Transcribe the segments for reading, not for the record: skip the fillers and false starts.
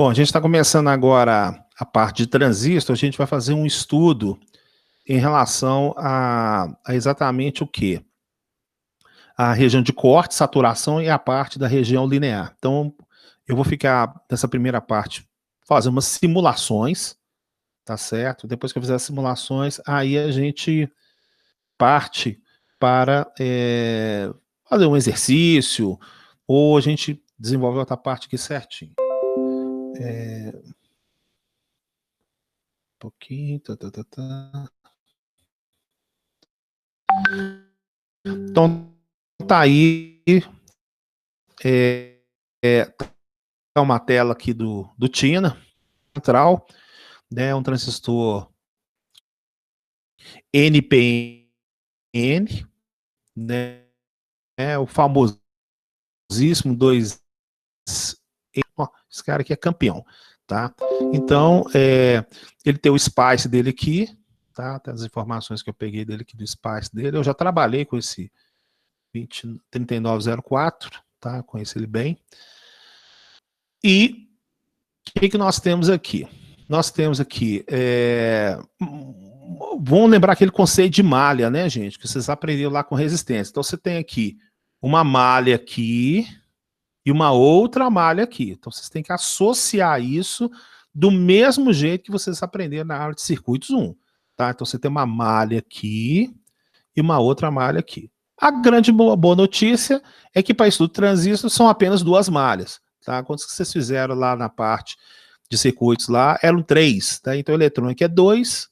Bom, a gente está começando agora a parte de transistor, a gente vai fazer um estudo em relação a exatamente o quê? A região de corte, saturação e a parte da região linear. Então, eu vou ficar nessa primeira parte fazendo umas simulações, tá certo? Depois que eu fizer as simulações, aí a gente parte para fazer um exercício ou a gente desenvolve outra parte aqui certinho. Pouquinho, Então, tá aí, tá uma tela aqui do Tina, central, né, um transistor NPN, né, o famosíssimo 2, esse cara aqui é campeão, tá? Então, ele tem o SPICE dele aqui, tá? Tem as informações que eu peguei dele aqui do SPICE dele, eu já trabalhei com esse 3904, tá? Conheço ele bem. E o que nós temos aqui? Nós temos aqui, vamos lembrar aquele conceito de malha, né, gente? Que vocês aprenderam lá com resistência. Então, você tem aqui uma malha aqui e uma outra malha aqui. Então, vocês têm que associar isso do mesmo jeito que vocês aprenderam na aula de circuitos 1. Tá? Então, você tem uma malha aqui e uma outra malha aqui. A grande boa notícia é que para estudo de transistor são apenas duas malhas. Tá? Quantos que vocês fizeram lá na parte de circuitos lá eram 3. Tá? Então, eletrônica é 2,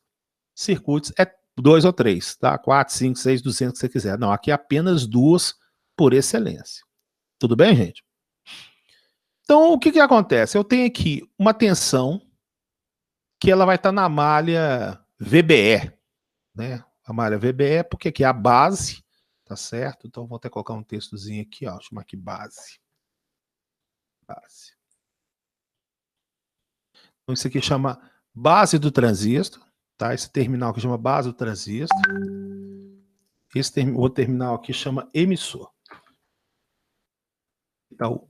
circuitos é 2 ou 3. Tá? 4, 5, 6, 200 que você quiser. Não, aqui é apenas 2 por excelência. Tudo bem, gente? Então, o que acontece? Eu tenho aqui uma tensão que ela vai estar na malha VBE, né? A malha VBE, porque aqui é a base, tá certo? Então, vou até colocar um textozinho aqui, ó, chamar aqui base. Base. Então, isso aqui chama base do transistor, tá? Esse terminal aqui chama base do transistor. Esse outro terminal aqui chama emissor. Então,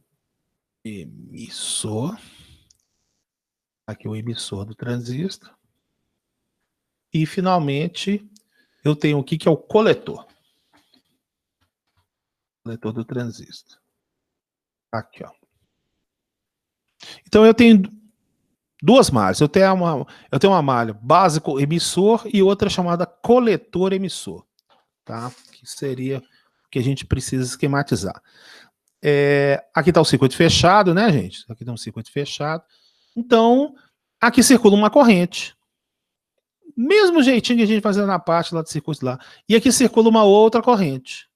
emissor. Aqui o emissor do transistor. E, finalmente, eu tenho aqui que é o coletor. Coletor do transistor. Aqui, ó. Então, eu tenho duas malhas. Eu tenho uma malha básico emissor e outra chamada coletor emissor. Tá? Que seria o que a gente precisa esquematizar. Aqui está o circuito fechado, né, gente? Aqui está um circuito fechado. Então, aqui circula uma corrente. Mesmo jeitinho que a gente fazia na parte lá do circuito lá. E aqui circula uma outra corrente.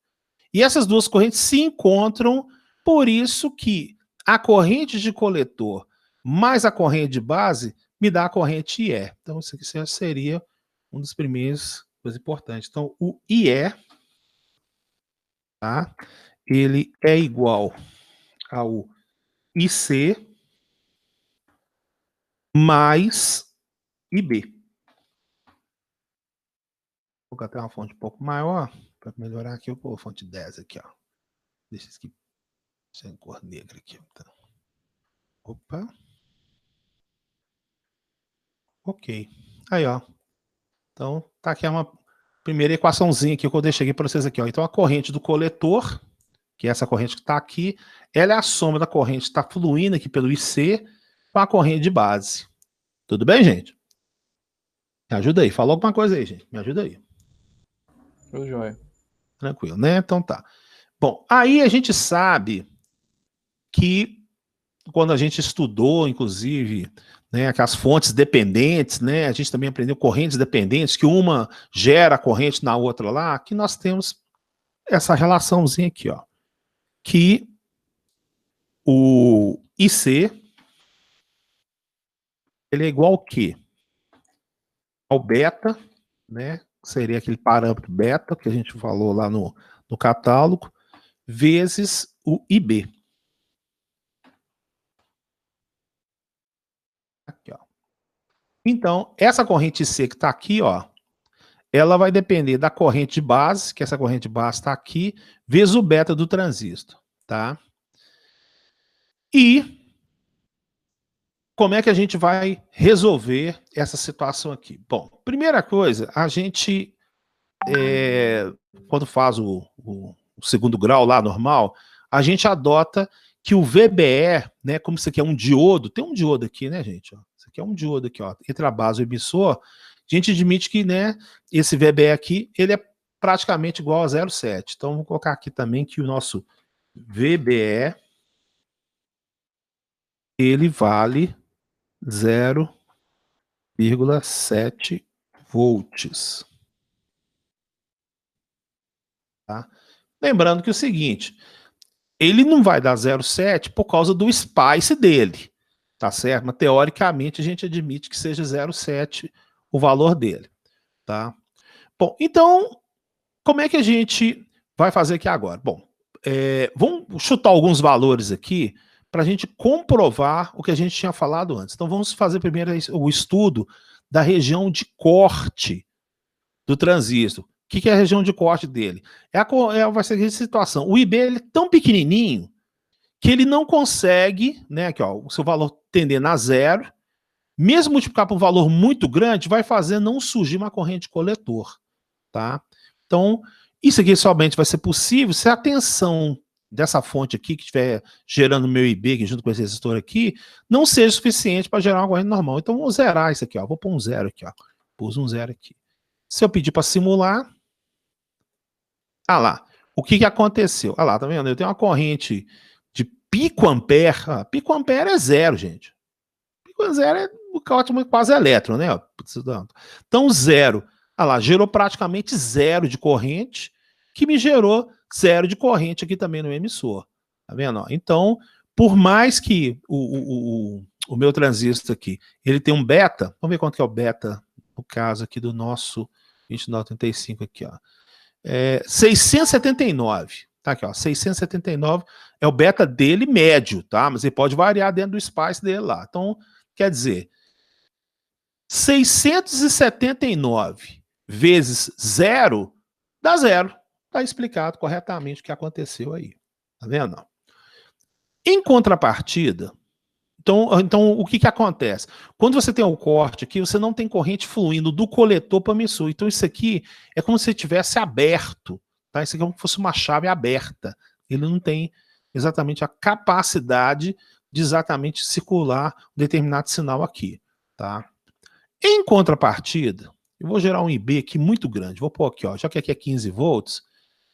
E essas duas correntes se encontram, por isso que a corrente de coletor mais a corrente de base me dá a corrente IE. Então, isso aqui seria um dos primeiros coisas importantes. Então, o IE, tá? Ele é igual ao IC mais IB. Vou colocar até uma fonte um pouco maior, para melhorar aqui. Eu vou a fonte 10 aqui, ó. Deixa isso aqui sem cor negra aqui. Então. Opa. Ok. Aí, ó. Então, tá aqui uma primeira equaçãozinha aqui que eu deixei aqui para vocês aqui, ó. Então, a corrente do coletor, que é essa corrente que está aqui, ela é a soma da corrente que está fluindo aqui pelo IC com a corrente de base. Tudo bem, gente? Me ajuda aí. Falou alguma coisa aí, gente? Me ajuda aí. Tudo jóia. Tranquilo, né? Então tá. Bom, aí a gente sabe que quando a gente estudou, inclusive, né, aquelas fontes dependentes, né, a gente também aprendeu correntes dependentes, que uma gera a corrente na outra lá, que nós temos essa relaçãozinha aqui, ó, que o IC, ele é igual ao quê? Ao beta, né, que seria aquele parâmetro beta que a gente falou lá no catálogo, vezes o IB. Aqui, ó. Então, essa corrente C que está aqui, ó, ela vai depender da corrente de base, que essa corrente de base está aqui, vezes o beta do transistor, tá? E como é que a gente vai resolver essa situação aqui? Bom, primeira coisa, a gente, quando faz o segundo grau lá, normal, a gente adota que o VBE, né, como isso aqui é um diodo, tem um diodo aqui, né, gente? Ó, isso aqui é um diodo aqui, ó, entre a base e o emissor, a gente admite que, né, esse VBE aqui, ele é praticamente igual a 0,7. Então, vou colocar aqui também que o nosso VBE, ele vale 0,7 volts. Tá? Lembrando que é o seguinte, ele não vai dar 0,7 por causa do spice dele, tá certo? Mas teoricamente a gente admite que seja 0,7 o valor dele, tá? Bom, então, como é que a gente vai fazer aqui agora? Bom, vamos chutar alguns valores aqui para a gente comprovar o que a gente tinha falado antes. Então vamos fazer primeiro o estudo da região de corte do transistor. O que é a região de corte dele? Vai ser a situação. O IB ele é tão pequenininho que ele não consegue, né, aqui, ó, o seu valor tendendo a zero, mesmo multiplicar por um valor muito grande, vai fazer não surgir uma corrente coletor, tá? Então, isso aqui somente vai ser possível se a tensão dessa fonte aqui, que estiver gerando o meu IB, aqui, junto com esse resistor aqui, não seja suficiente para gerar uma corrente normal. Então, vou zerar isso aqui, ó. Vou pôr um zero aqui, ó. Pus um zero aqui. Se eu pedir para simular, ah lá, o que aconteceu? Ah lá, tá vendo? Eu tenho uma corrente de picoampere. Ah, picoampere é zero, gente. Pico zero é o cálculo quase elétron, né? Então, zero. Ah lá, gerou praticamente zero de corrente, que me gerou zero de corrente aqui também no emissor. Tá vendo? Então, por mais que o meu transistor aqui, ele tem um beta, vamos ver quanto que é o beta, no caso aqui do nosso 2935 aqui, ó. 679. Tá aqui, ó, 679 é o beta dele médio, tá? Mas ele pode variar dentro do spice dele lá. Então, quer dizer, 679 vezes zero dá zero. Tá explicado corretamente o que aconteceu aí. Tá vendo? Em contrapartida, então o que acontece? Quando você tem o corte aqui, você não tem corrente fluindo do coletor para o emissor. Então isso aqui é como se tivesse aberto. Tá? Isso aqui é como se fosse uma chave aberta. Ele não tem exatamente a capacidade de exatamente circular um determinado sinal aqui. Tá? Em contrapartida, eu vou gerar um IB aqui muito grande. Vou pôr aqui, ó, já que aqui é 15 volts,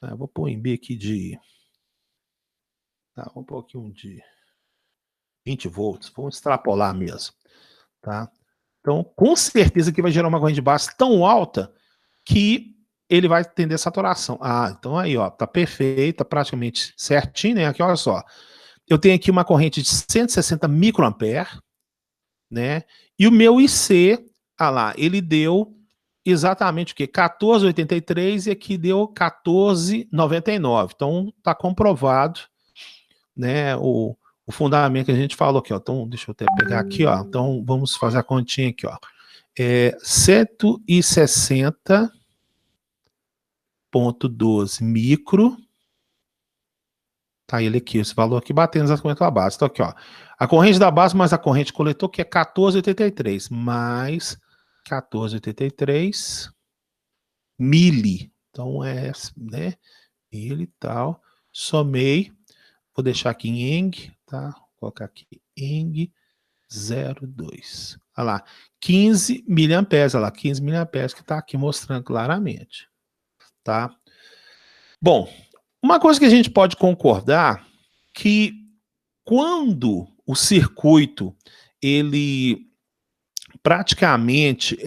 né, vou pôr um IB aqui de... Tá, vou pôr aqui um de 20 volts. Vamos extrapolar mesmo. Tá? Então, com certeza que vai gerar uma corrente de base tão alta que ele vai tender a saturação. Ah, então aí, ó, tá perfeito, tá praticamente certinho, né? Aqui, olha só. Eu tenho aqui uma corrente de 160 microampere, né? E o meu IC, ah lá, ele deu exatamente o quê? 14,83 e aqui deu 14,99. Então, tá comprovado, né, o fundamento que a gente falou aqui, ó. Então, deixa eu até pegar aqui, ó. Então, vamos fazer a continha aqui, ó. 160,12 micro. Tá ele aqui, esse valor aqui batendo exatamente com a base. Então, aqui, ó. A corrente da base mais a corrente coletor, que é 14,83, mais 14,83 mili. Então, né, mili e tal. Somei. Vou deixar aqui em eng, tá? Vou colocar aqui eng 0,2. Olha lá, 15 miliamperes, olha lá, 15 miliamperes que está aqui mostrando claramente, tá? Bom, uma coisa que a gente pode concordar que quando o circuito ele praticamente,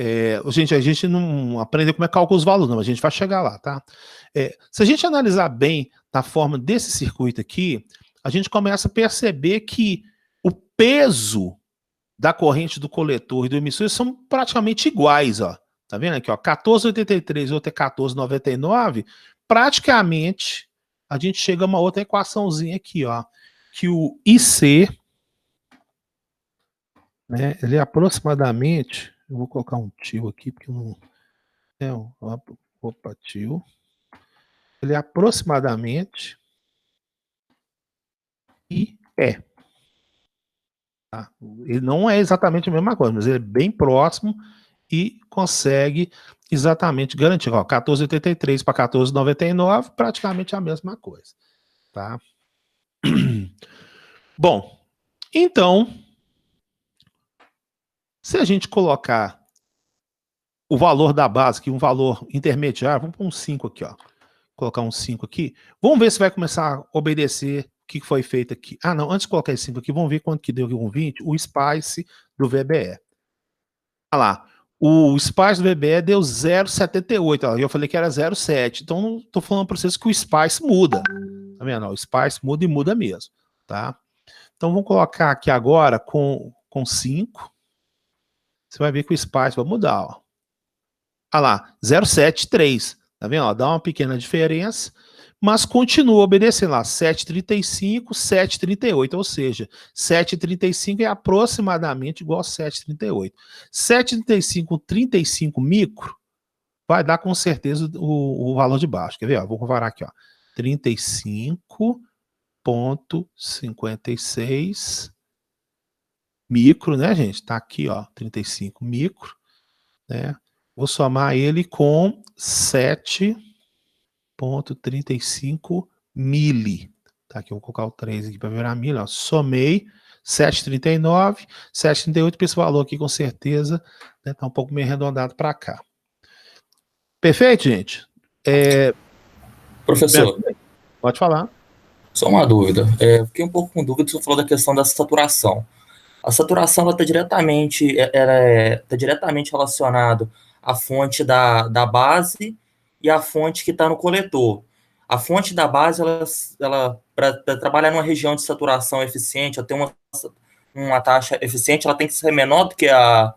a gente não aprende como é que calcula os valores, não, a gente vai chegar lá, tá? Se a gente analisar bem da forma desse circuito aqui, a gente começa a perceber que o peso da corrente do coletor e do emissor são praticamente iguais, ó. Tá vendo aqui, ó? 14,83 e outro é 14,99. Praticamente a gente chega a uma outra equaçãozinha aqui, ó, que o IC, né, ele é aproximadamente, eu vou colocar um tio aqui porque não opa, tio. Ele é aproximadamente e Ele não é exatamente a mesma coisa, mas ele é bem próximo e consegue exatamente garantir. Ó, 14,83 para 14,99, praticamente a mesma coisa. Tá? Bom, então, se a gente colocar o valor da base, que um valor intermediário, vamos pôr um 5 aqui, ó. Colocar um 5 aqui. Vamos ver se vai começar a obedecer o que foi feito aqui. Ah, não, antes de colocar esse 5 aqui, vamos ver quanto que deu aqui com 20, o Spice do VBE. Olha lá, o Spice do VBE deu 0,78, eu falei que era 0,7, então estou falando para vocês que o Spice muda, tá vendo? O Spice muda e muda mesmo, tá? Então vamos colocar aqui agora com 5, você vai ver que o Spice vai mudar, ó. Olha lá, 0,73, tá vendo? Ó, dá uma pequena diferença, mas continua obedecendo lá, 7,35, 7,38, ou seja, 7,35 é aproximadamente igual a 7,38. 7,35, 35 micro, vai dar com certeza o valor de baixo. Quer ver? Ó, vou comparar aqui, ó, 35,56 micro, né, gente? Tá aqui, ó, 35 micro, né? Vou somar ele com 7,35 mili. Tá, aqui eu vou colocar o 3 aqui para virar milho. Ó. Somei 7,39, 7,38, para esse valor aqui com certeza, né, tá um pouco meio arredondado para cá. Perfeito, gente? Professor, Pode falar. só uma dúvida. Fiquei um pouco com dúvida, você falou da questão da saturação. A saturação está diretamente relacionado à fonte da base e à fonte que está no coletor. A fonte da base, ela para trabalhar numa região de saturação eficiente, ela tem uma taxa eficiente, ela tem que ser menor do que a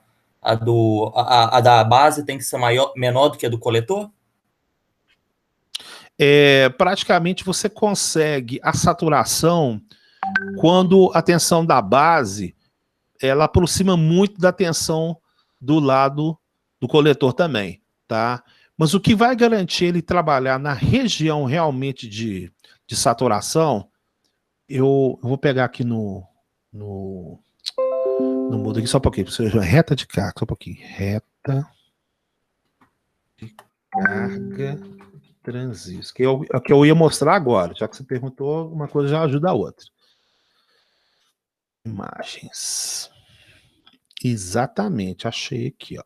da base, tem que ser menor do que a do coletor? Praticamente você consegue a saturação quando a tensão da base ela aproxima muito da tensão do lado do coletor também, tá? Mas o que vai garantir ele trabalhar na região realmente de saturação, eu vou pegar aqui no mudo aqui só um pouquinho, reta de carga, só um pouquinho, reta de carga transistor, que eu ia mostrar agora, já que você perguntou, uma coisa já ajuda a outra. Imagens. Exatamente, achei aqui, ó.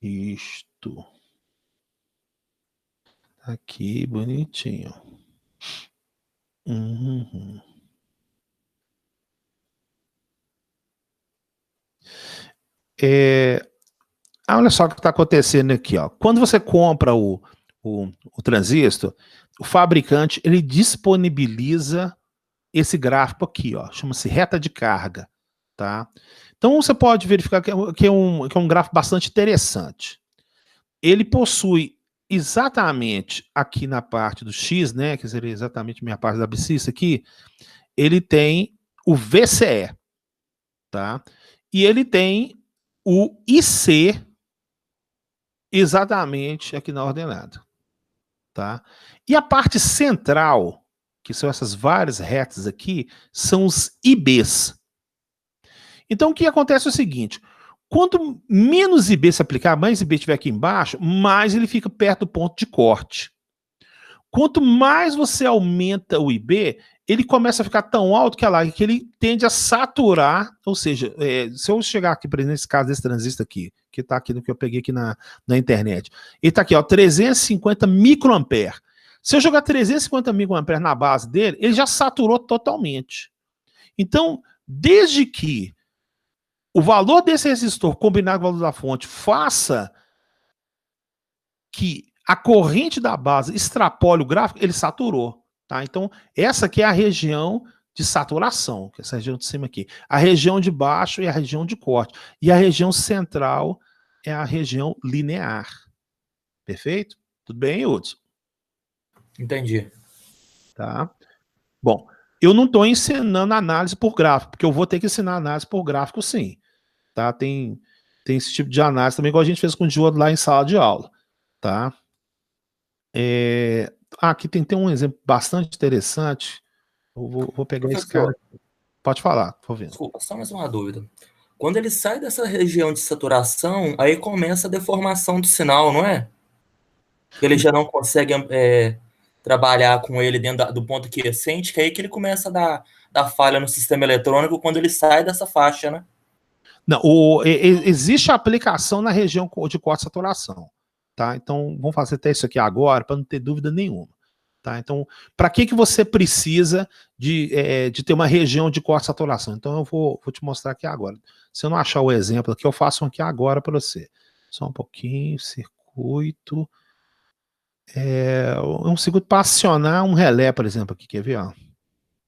Isto. Aqui, bonitinho. Uhum. Olha só o que está acontecendo aqui, ó. Quando você compra o transistor, o fabricante ele disponibiliza esse gráfico aqui, ó. Chama-se reta de carga, tá? Então você pode verificar que é um gráfico bastante interessante. Ele possui exatamente aqui na parte do X, né, que seria exatamente minha parte da abscissa aqui, ele tem o VCE, tá? E ele tem o IC exatamente aqui na ordenada, tá? E a parte central, que são essas várias retas aqui, são os IBs. Então o que acontece é o seguinte, quanto menos IB se aplicar, mais IB tiver aqui embaixo, mais ele fica perto do ponto de corte. Quanto mais você aumenta o IB, ele começa a ficar tão alto que ele tende a saturar, ou seja, se eu chegar aqui, por exemplo, nesse caso desse transistor aqui, que está aqui no que eu peguei aqui na internet, ele está aqui, ó, 350 microampere. Se eu jogar 350 microampere na base dele, ele já saturou totalmente. Então, desde que o valor desse resistor combinado com o valor da fonte faça que a corrente da base extrapole o gráfico, ele saturou, tá? Então, essa aqui é a região de saturação, que é essa região de cima aqui. A região de baixo é a região de corte. E a região central é a região linear. Perfeito? Tudo bem, Hudson? Entendi. Tá? Bom, eu não estou ensinando análise por gráfico, porque eu vou ter que ensinar análise por gráfico sim. Tá? Tem esse tipo de análise também, igual a gente fez com o diodo lá em sala de aula. Tá? Aqui tem um exemplo bastante interessante. Eu vou pegar esse cara aqui. Pode falar, tô vendo. Desculpa, só mais uma dúvida. Quando ele sai dessa região de saturação, aí começa a deformação do sinal, não é? Ele já não consegue trabalhar com ele dentro do ponto quiescente, que é aí que ele começa a dar falha no sistema eletrônico quando ele sai dessa faixa, né? Não, existe a aplicação na região de corte de saturação, tá? Então, vamos fazer até isso aqui agora, para não ter dúvida nenhuma. Tá? Então, para que você precisa de ter uma região de corte de saturação? Então, eu vou te mostrar aqui agora. Se eu não achar o exemplo aqui, eu faço um aqui agora para você. Só um pouquinho, circuito. Um circuito para acionar um relé, por exemplo, aqui, quer ver? Ó?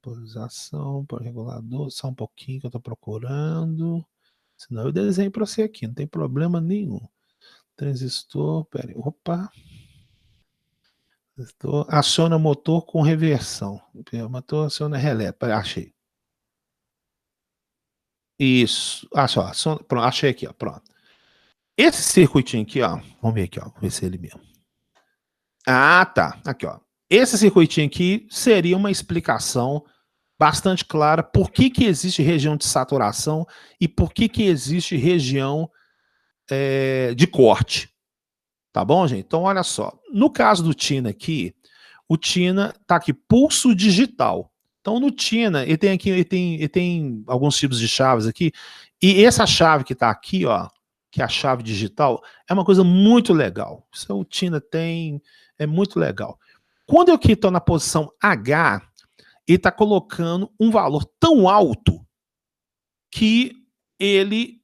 Polarização, por regulador, só um pouquinho que eu estou procurando. Senão eu desenho para você aqui, não tem problema nenhum. Transistor, peraí, opa. Aciona motor com reversão. Motor aciona relé. Achei. Isso. Pronto, achei aqui, ó. Pronto. Esse circuitinho aqui, ó. Vamos ver aqui, ó. Vamos ver se é ele mesmo. Ah, tá. Aqui, ó. Esse circuitinho aqui seria uma explicação bastante clara por que existe região de saturação e por que existe região de corte. Tá bom, gente? Então, olha só. No caso do Tina aqui, o Tina tá aqui, pulso digital. Então, no Tina, ele tem alguns tipos de chaves aqui. E essa chave que tá aqui, ó, que é a chave digital, é uma coisa muito legal. Isso o Tina tem, é muito legal. Quando eu aqui estou na posição H, ele está colocando um valor tão alto que ele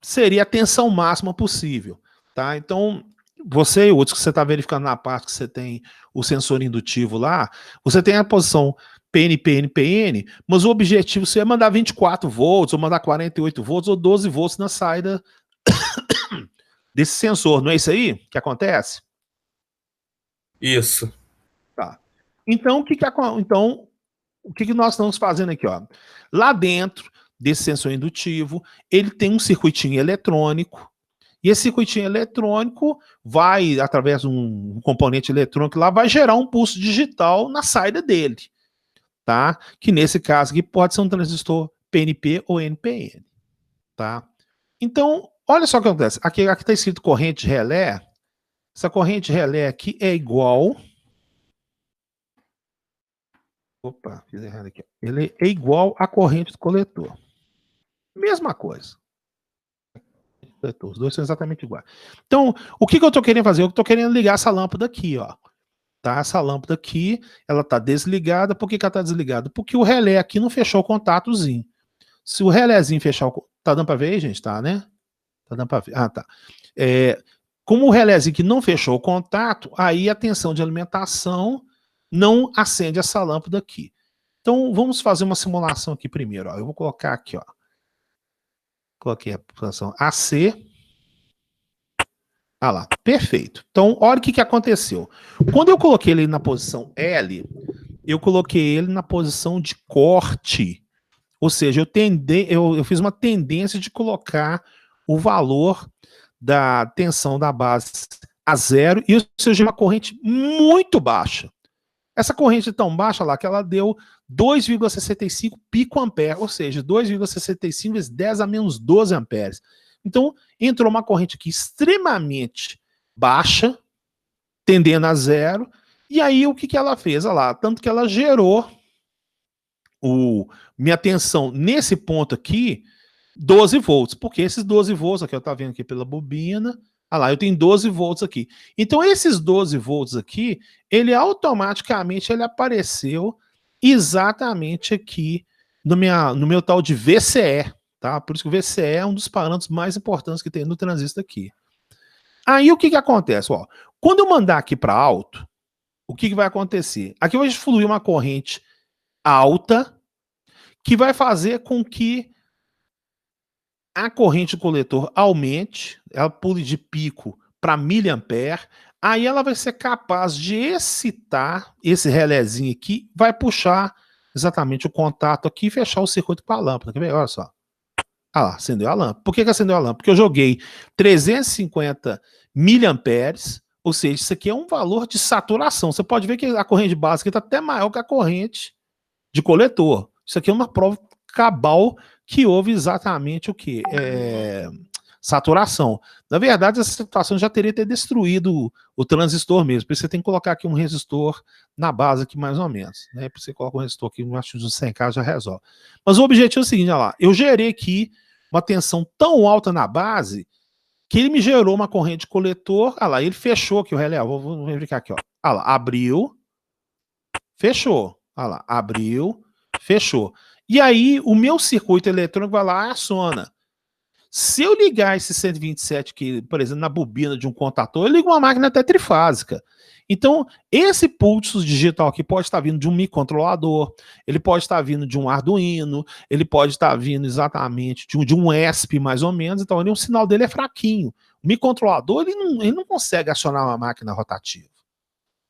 seria a tensão máxima possível. Tá? Então, você, outros que você está verificando na parte que você tem o sensor indutivo lá, você tem a posição PN, PN, mas o objetivo é mandar 24 volts, ou mandar 48 volts, ou 12 volts na saída desse sensor, não é isso aí que acontece? Isso. Tá. Então, o que nós estamos fazendo aqui? Ó? Lá dentro desse sensor indutivo, ele tem um circuitinho eletrônico, e esse circuitinho eletrônico vai, através de um componente eletrônico lá, vai gerar um pulso digital na saída dele, tá? Que nesse caso aqui pode ser um transistor PNP ou NPN, tá? Então, olha só o que acontece. Aqui está escrito corrente relé. Essa corrente relé aqui é igual... Opa, fiz errado aqui. Ele é igual à corrente do coletor. Mesma coisa. Os dois são exatamente iguais. Então, o que eu estou querendo fazer? Eu estou querendo ligar essa lâmpada aqui, ó. Tá? Essa lâmpada aqui, ela está desligada. Por que ela está desligada? Porque o relé aqui não fechou o contatozinho. Se o relézinho fechar o... Tá dando para ver aí, gente? Tá, né? Tá dando para ver. Ah, tá. Como o relézinho que não fechou o contato, aí a tensão de alimentação não acende essa lâmpada aqui. Então, vamos fazer uma simulação aqui primeiro. Ó. Eu vou colocar aqui, ó. Coloquei a posição AC. Ah lá, perfeito. Então, olha o que aconteceu. Quando eu coloquei ele na posição L, eu coloquei ele na posição de corte. Ou seja, eu fiz uma tendência de colocar o valor da tensão da base a zero, e ou seja, uma corrente muito baixa. Essa corrente tão baixa lá que ela deu 2,65 picoampere, ou seja, 2,65 vezes 10 a menos 12 amperes. Então, entrou uma corrente aqui extremamente baixa, tendendo a zero, e aí o que ela fez? Olha lá, tanto que ela gerou minha tensão nesse ponto aqui, 12 volts, porque esses 12 volts, aqui eu estou vendo aqui pela bobina, olha lá, eu tenho 12 volts aqui. Então, esses 12 volts aqui, ele automaticamente apareceu exatamente aqui no meu tal de VCE, tá? Por isso que o VCE é um dos parâmetros mais importantes que tem no transistor aqui. Aí, o que acontece? Ó, quando eu mandar aqui para alto, o que vai acontecer? Aqui vai fluir uma corrente alta, que vai fazer com que a corrente do coletor aumente, ela pule de pico para miliampere, aí ela vai ser capaz de excitar esse relézinho aqui, vai puxar exatamente o contato aqui e fechar o circuito com a lâmpada. Quer ver? Olha só. Ah lá, acendeu a lâmpada. Por que acendeu a lâmpada? Porque eu joguei 350 miliamperes, ou seja, isso aqui é um valor de saturação. Você pode ver que a corrente básica está até maior que a corrente de coletor. Isso aqui é uma prova cabal que houve exatamente o quê? Saturação. Na verdade, essa situação já teria ter destruído o transistor mesmo. Por isso você tem que colocar aqui um resistor na base aqui mais ou menos. Né? Por isso você coloca um resistor aqui, acho que uns 100K já resolve. Mas o objetivo é o seguinte, olha lá, eu gerei aqui uma tensão tão alta na base que ele me gerou uma corrente coletor. Olha lá, ele fechou aqui o relé. Vou verificar aqui, ó. Olha lá, abriu, fechou. Olha lá, abriu, fechou. E aí, o meu circuito eletrônico vai lá e aciona. Se eu ligar esse 127 aqui, por exemplo, na bobina de um contator, eu ligo uma máquina até trifásica. Então, esse pulso digital aqui pode estar vindo de um microcontrolador, ele pode estar vindo de um Arduino, ele pode estar vindo exatamente de um ESP, mais ou menos. Então, o sinal dele é fraquinho. O microcontrolador, ele não consegue acionar uma máquina rotativa.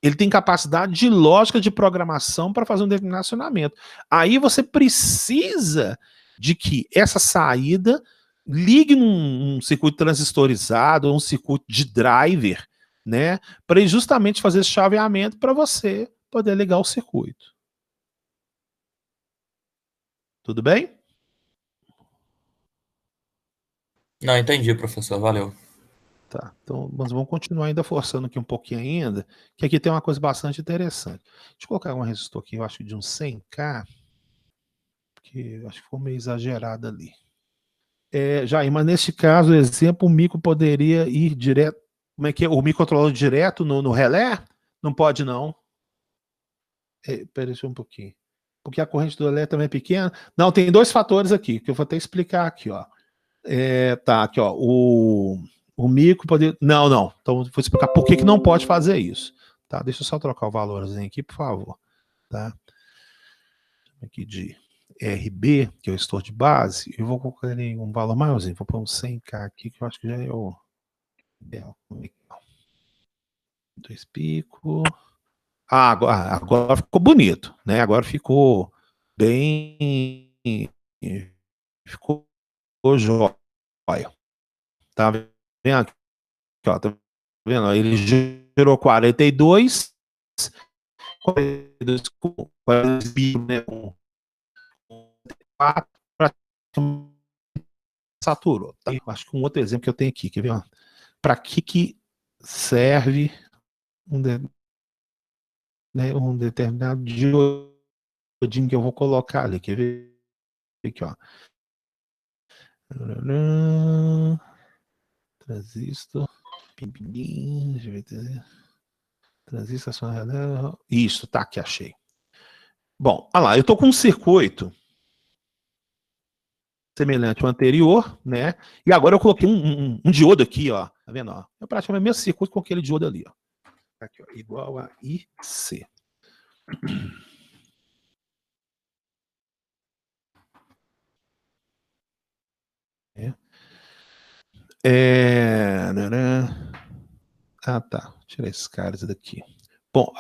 Ele tem capacidade de lógica de programação para fazer um determinado acionamento. Aí você precisa de que essa saída ligue num circuito transistorizado, um circuito de driver, né, para justamente fazer esse chaveamento para você poder ligar o circuito. Tudo bem? Não, entendi, professor. Valeu. Tá, então mas vamos continuar ainda forçando aqui um pouquinho ainda, que aqui tem uma coisa bastante interessante. Deixa eu colocar um resistor aqui, eu acho que de uns 100K, porque eu acho que ficou meio exagerado ali. Jair, mas nesse caso, exemplo, o micro poderia ir direto. Como é que é? O microcontrolador direto no relé? Não pode, não. Peraí, um pouquinho. Porque a corrente do relé também é pequena. Não, tem dois fatores aqui, que eu vou até explicar aqui, ó. Tá, aqui, ó. O micro poderia. Não, não. Então, vou explicar por que não pode fazer isso. Tá, deixa eu só trocar o valorzinho aqui, por favor. Tá? Aqui de RB, que é o gestor de base, eu vou colocar ali um valor maiorzinho, vou pôr um 100K aqui, que eu acho que já é o ideal. 2 pico. Agora ficou bonito, né? Agora ficou bem. Ficou jóia. Tá vendo aqui, ó, tá vendo? Ele gerou 42 pico, né? 4 saturou. Tá? Acho que um outro exemplo que eu tenho aqui, quer ver? Para que serve um determinado diodinho que eu vou colocar ali? Quer ver? Aqui, ó. Transistor. Deixa eu ver. Transistor. Isso, tá, que achei. Bom, olha lá, eu tô com um circuito semelhante ao anterior, né? E agora eu coloquei um diodo aqui, ó. Tá vendo? Ó? É praticamente o mesmo circuito com aquele diodo ali, ó. Aqui, ó, igual a IC. Tá. Tirar esses caras daqui. Bom,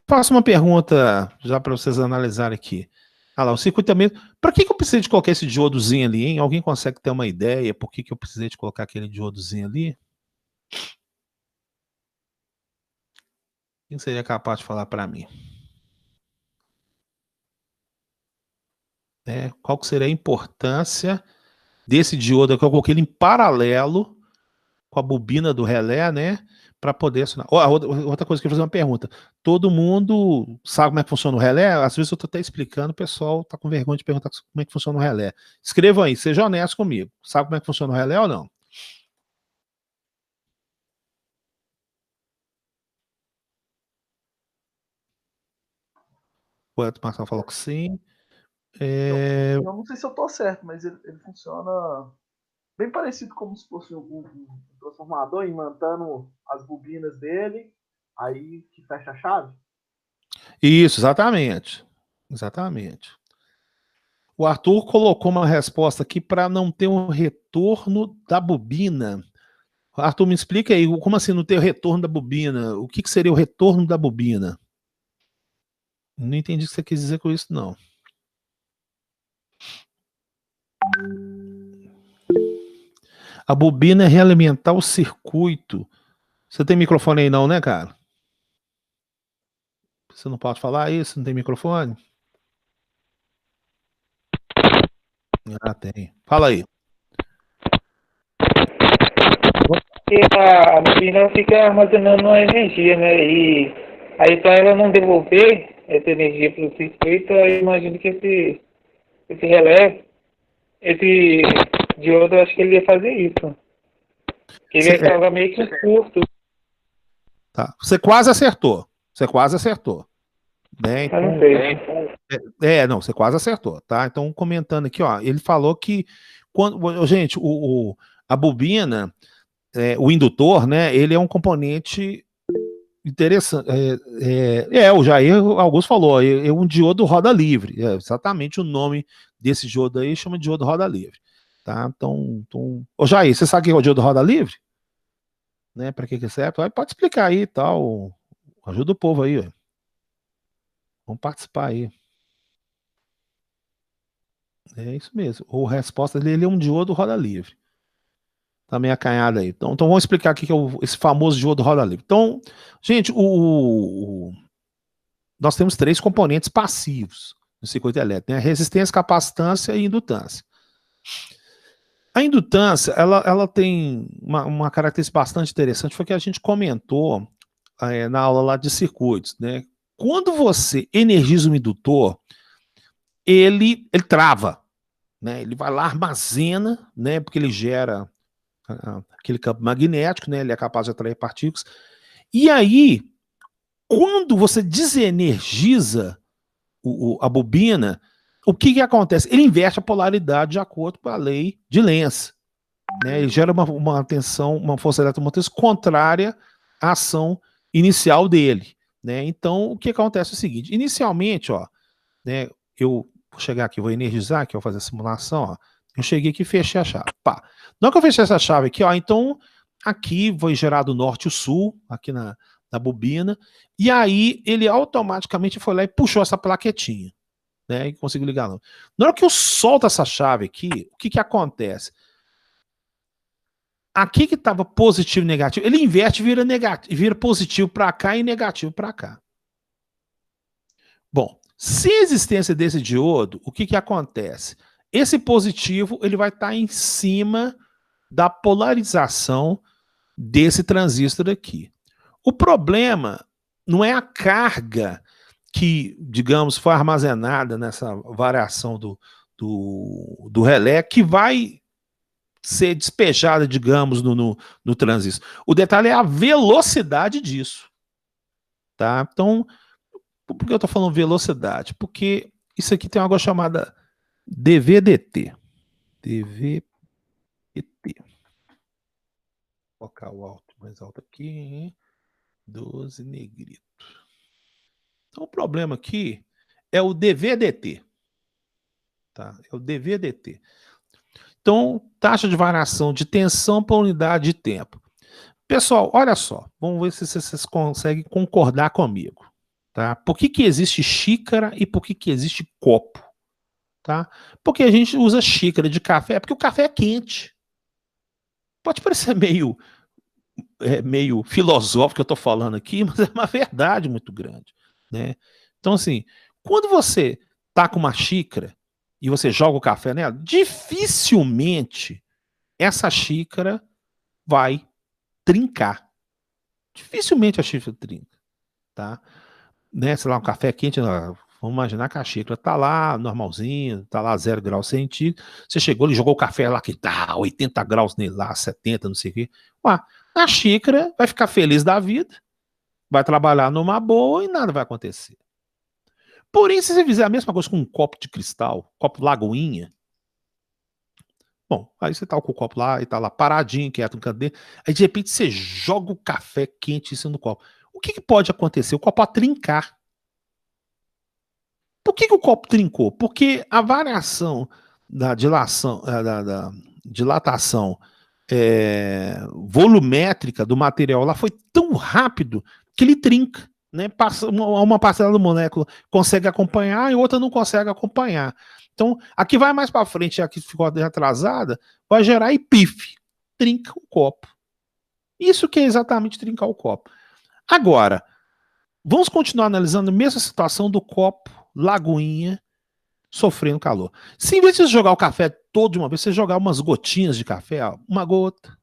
faço uma pergunta já para vocês analisarem aqui. Ah lá, o circuito também. Para que eu precisei de colocar esse diodozinho ali, hein? Alguém consegue ter uma ideia por que eu precisei de colocar aquele diodozinho ali? Quem seria capaz de falar para mim? Qual que seria a importância desse diodo que eu coloquei ele em paralelo com a bobina do relé, né? Para poder acionar. Outra coisa que eu vou fazer uma pergunta. Todo mundo sabe como é que funciona o relé? Às vezes eu estou até explicando, o pessoal está com vergonha de perguntar como é que funciona o relé. Escrevam aí, seja honesto comigo. Sabe como é que funciona o relé ou não? O Edson Marcelo falou que sim. Eu não sei se eu tô certo, mas ele funciona bem parecido como se fosse um transformador imantando as bobinas dele, aí que fecha a chave. Isso, exatamente. Exatamente. O Arthur colocou uma resposta aqui para não ter um retorno da bobina. Arthur, me explica aí, como assim não ter o retorno da bobina? O que seria o retorno da bobina? Não entendi o que você quis dizer com isso, não. A bobina é realimentar o circuito. Você tem microfone aí não, né, cara? Você não pode falar isso? Não tem microfone? Ah, tem. Fala aí. Porque a bobina fica armazenando a energia, né? E aí para ela não devolver essa energia para o circuito, eu imagino que esse relé, esse diodo, eu acho que ele ia fazer isso. Ele estava meio que curto. Tá. Você quase acertou. Né? Então, Eu não sei. não, você quase acertou, tá? Então, comentando aqui, ó, ele falou que quando, gente, a bobina, o indutor, né? Ele é um componente interessante. O Jair Augusto falou, é um diodo roda livre. É exatamente o nome desse diodo aí, chama de diodo roda livre. Tá? Então, ô Jair, você sabe o que é o diodo roda livre? Né? Para que serve? Aí pode explicar aí e tal. Ajuda o povo aí, ó. Vamos participar aí. É isso mesmo. A resposta dele é um diodo roda livre. Tá meio acanhado aí. Então vamos explicar aqui que é esse famoso diodo roda livre. Então, gente, nós temos 3 componentes passivos no circuito elétrico, né? Resistência, capacitância e indutância. A indutância, ela tem uma característica bastante interessante, foi que a gente comentou na aula lá de circuitos, né? Quando você energiza um indutor, ele trava, né? Ele vai lá, armazena, né? Porque ele gera aquele campo magnético, né? Ele é capaz de atrair partículas. E aí, quando você desenergiza a bobina, o que acontece? Ele inverte a polaridade de acordo com a lei de Lenz. Né? Ele gera uma tensão, uma força eletromotriz contrária à ação inicial dele. Né? Então, o que acontece é o seguinte: inicialmente, ó, né, eu vou chegar aqui, vou energizar, que eu vou fazer a simulação, ó, eu cheguei aqui e fechei a chave. Pá. Na hora que eu fechei essa chave aqui, ó, então aqui foi gerado o norte e o sul, aqui na bobina, e aí ele automaticamente foi lá e puxou essa plaquetinha, né, e conseguiu ligar. Não. Na hora que eu solto essa chave aqui, o que acontece? Aqui que estava positivo e negativo, ele inverte e vira negativo, vira positivo para cá e negativo para cá. Bom, se a existência desse diodo, o que acontece? Esse positivo ele vai estar em cima da polarização desse transistor aqui. O problema não é a carga que, digamos, foi armazenada nessa variação do relé que vai ser despejada, digamos, no transistor. O detalhe é a velocidade disso. Tá? Então, por que eu estou falando velocidade? Porque isso aqui tem uma coisa chamada DVDT. DVDT. Vou colocar o alto mais alto aqui. Hein? 12 negrito. Então, o problema aqui é o DVDT. Tá? É o DVDT. Então, taxa de variação de tensão por unidade de tempo. Pessoal, olha só. Vamos ver se vocês conseguem concordar comigo. Tá? Por que existe xícara e por que existe copo? Tá? Porque a gente usa xícara de café, porque o café é quente. Pode parecer meio filosófico que eu estou falando aqui, mas é uma verdade muito grande. Né? Então, assim, quando você tá com uma xícara e você joga o café nela, dificilmente essa xícara vai trincar. Dificilmente a xícara trinca. Tá? Né? Sei lá, um café quente, vamos imaginar que a xícara tá lá, normalzinho, tá lá 0 graus centígrados. Você chegou, ele jogou o café lá que tá 80 graus nele lá, 70, não sei o quê. Ué, a xícara vai ficar feliz da vida, vai trabalhar numa boa e nada vai acontecer. Porém, se você fizer a mesma coisa com um copo de cristal, copo Lagoinha, bom, aí você tá com o copo lá e tá lá paradinho, quieto no canto dele, aí de repente você joga o café quente em cima do copo. O que pode acontecer? O copo pode trincar. Por que o copo trincou? Porque a variação da dilatação volumétrica do material lá foi tão rápido que ele trinca. Né? Uma parcela da molécula consegue acompanhar e outra não consegue acompanhar. Então, a que vai mais para frente, a que ficou atrasada, vai gerar epife. Trinca o copo. Isso que é exatamente trincar o copo. Agora, vamos continuar analisando a mesma situação do copo Lagoinha sofrendo calor. Se em vez de você jogar o café todo de uma vez, você jogar umas gotinhas de café, ó, uma gota,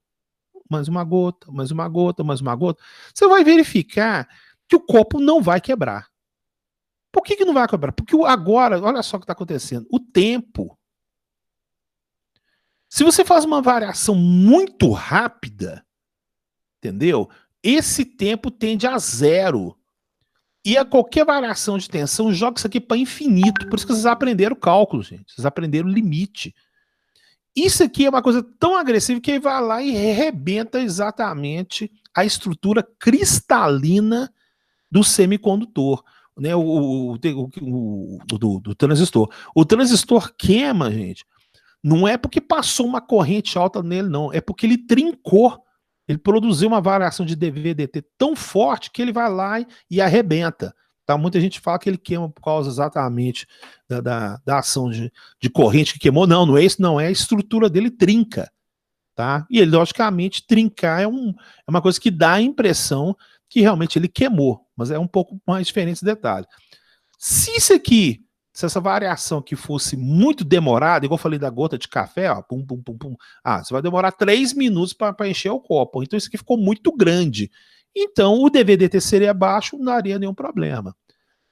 mais uma gota, mais uma gota, mais uma gota, você vai verificar que o copo não vai quebrar. Por que não vai quebrar? Porque agora, olha só o que está acontecendo, o tempo. Se você faz uma variação muito rápida, entendeu? Esse tempo tende a zero. E a qualquer variação de tensão, joga isso aqui para infinito. Por isso que vocês aprenderam cálculo, gente. Vocês aprenderam limite. Isso aqui é uma coisa tão agressiva que ele vai lá e arrebenta exatamente a estrutura cristalina do semicondutor, né? Do transistor. O transistor queima, gente. Não é porque passou uma corrente alta nele, não. É porque ele trincou. Ele produziu uma variação de dV/dt tão forte que ele vai lá e arrebenta. Tá? Muita gente fala que ele queima por causa exatamente da ação de corrente que queimou. Não, não é isso, não. É a estrutura dele trinca. Tá? E ele, logicamente, trincar é uma coisa que dá a impressão que realmente ele queimou. Mas é um pouco mais diferente esse detalhe. Se essa variação aqui fosse muito demorada, igual eu falei da gota de café, ó, pum, pum, pum, pum, você vai demorar 3 minutos para encher o copo. Então isso aqui ficou muito grande. Então o dV/dt seria baixo, não daria nenhum problema.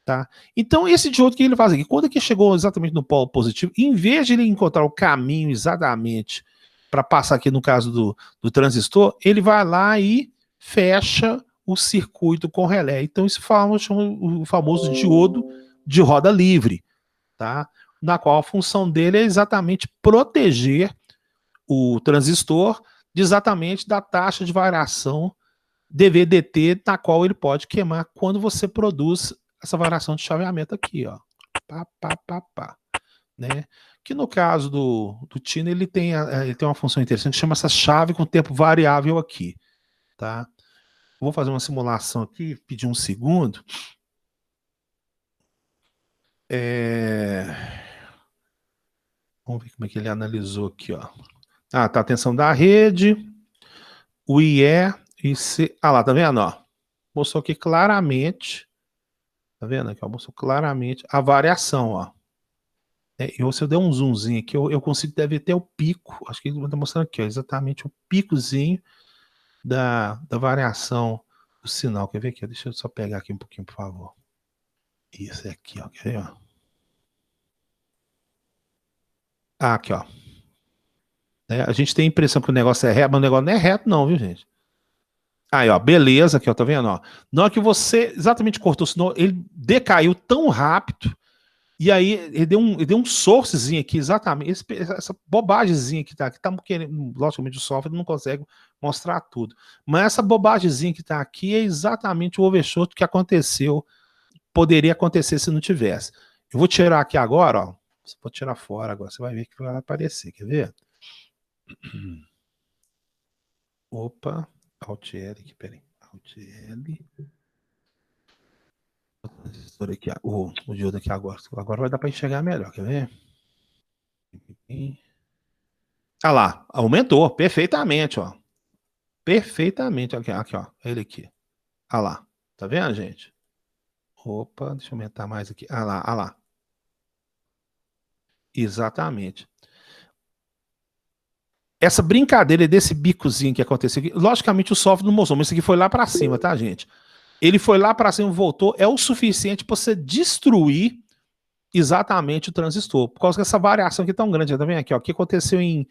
Tá? Então esse diodo que ele faz aqui, quando ele chegou exatamente no polo positivo, em vez de ele encontrar o caminho exatamente para passar aqui no caso do transistor, ele vai lá e fecha o circuito com relé. Então isso chama o famoso diodo de roda livre. Tá? Na qual a função dele é exatamente proteger o transistor exatamente da taxa de variação dV/dt na qual ele pode queimar quando você produz essa variação de chaveamento aqui, ó. Pá, pá, pá, pá. Né? Que no caso do Tino ele tem uma função interessante que chama essa chave com tempo variável aqui. Tá? Vou fazer uma simulação aqui, pedir um segundo. Vamos ver como é que ele analisou aqui, ó. Tá a tensão da rede, o IE, IC. Lá, tá vendo, ó? Mostrou aqui claramente, tá vendo aqui, ó? Mostrou claramente a variação, ó. E se eu der um zoomzinho aqui, eu consigo deve ter o pico, acho que ele tá mostrando aqui, ó, exatamente o picozinho da variação do sinal. Quer ver aqui? Deixa eu só pegar aqui um pouquinho, por favor. Isso aqui, ó. Quer ver, ó? Aqui, ó. A gente tem a impressão que o negócio é reto, mas o negócio não é reto, não, viu, gente? Aí, ó, beleza, aqui, ó, tá vendo, ó? Na hora que você exatamente cortou o sinal, ele decaiu tão rápido, e aí ele deu um sourcezinho aqui, exatamente, essa bobagemzinha que tá querendo, logicamente o software não consegue mostrar tudo, mas essa bobagemzinha que tá aqui é exatamente o overshoot que aconteceu, poderia acontecer se não tivesse. Eu vou tirar aqui agora, ó, vou tirar fora agora, você vai ver que vai aparecer, quer ver? Opa, Alt L aqui, peraí. Alt L. Aqui, o diodo aqui agora. Agora vai dar para enxergar melhor, quer ver? Lá, aumentou perfeitamente, ó. Perfeitamente. Aqui, ó. Ele aqui. Lá. Tá vendo, gente? Opa, deixa eu aumentar mais aqui. Lá. Exatamente. Essa brincadeira desse bicozinho que aconteceu aqui, logicamente o software não mostrou, mas isso aqui foi lá para cima, tá, gente? Ele foi lá para cima e voltou, é o suficiente para você destruir exatamente o transistor, por causa dessa variação aqui é tão grande, tá vendo aqui, ó, que aconteceu em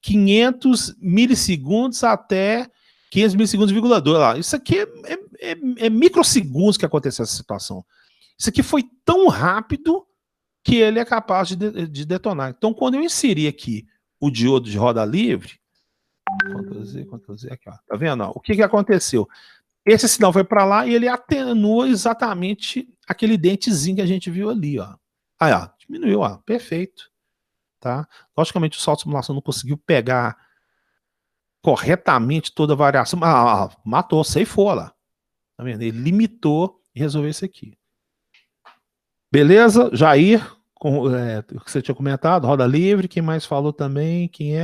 500 milissegundos até 500 milissegundos,2 lá. Isso aqui é microsegundos que aconteceu essa situação. Isso aqui foi tão rápido que ele é capaz de detonar. Então, quando eu inseri aqui o diodo de roda livre, Ctrl Z, aqui, ó, tá vendo? Ó, o que aconteceu? Esse sinal foi para lá e ele atenua exatamente aquele dentezinho que a gente viu ali, ó. Aí, ó, diminuiu, ó, perfeito. Tá? Logicamente o salto de simulação não conseguiu pegar corretamente toda a variação, matou, ceifou lá. Tá vendo? Ele limitou e resolveu isso aqui. Beleza? Jair, o que você tinha comentado, roda livre, quem mais falou também? Quem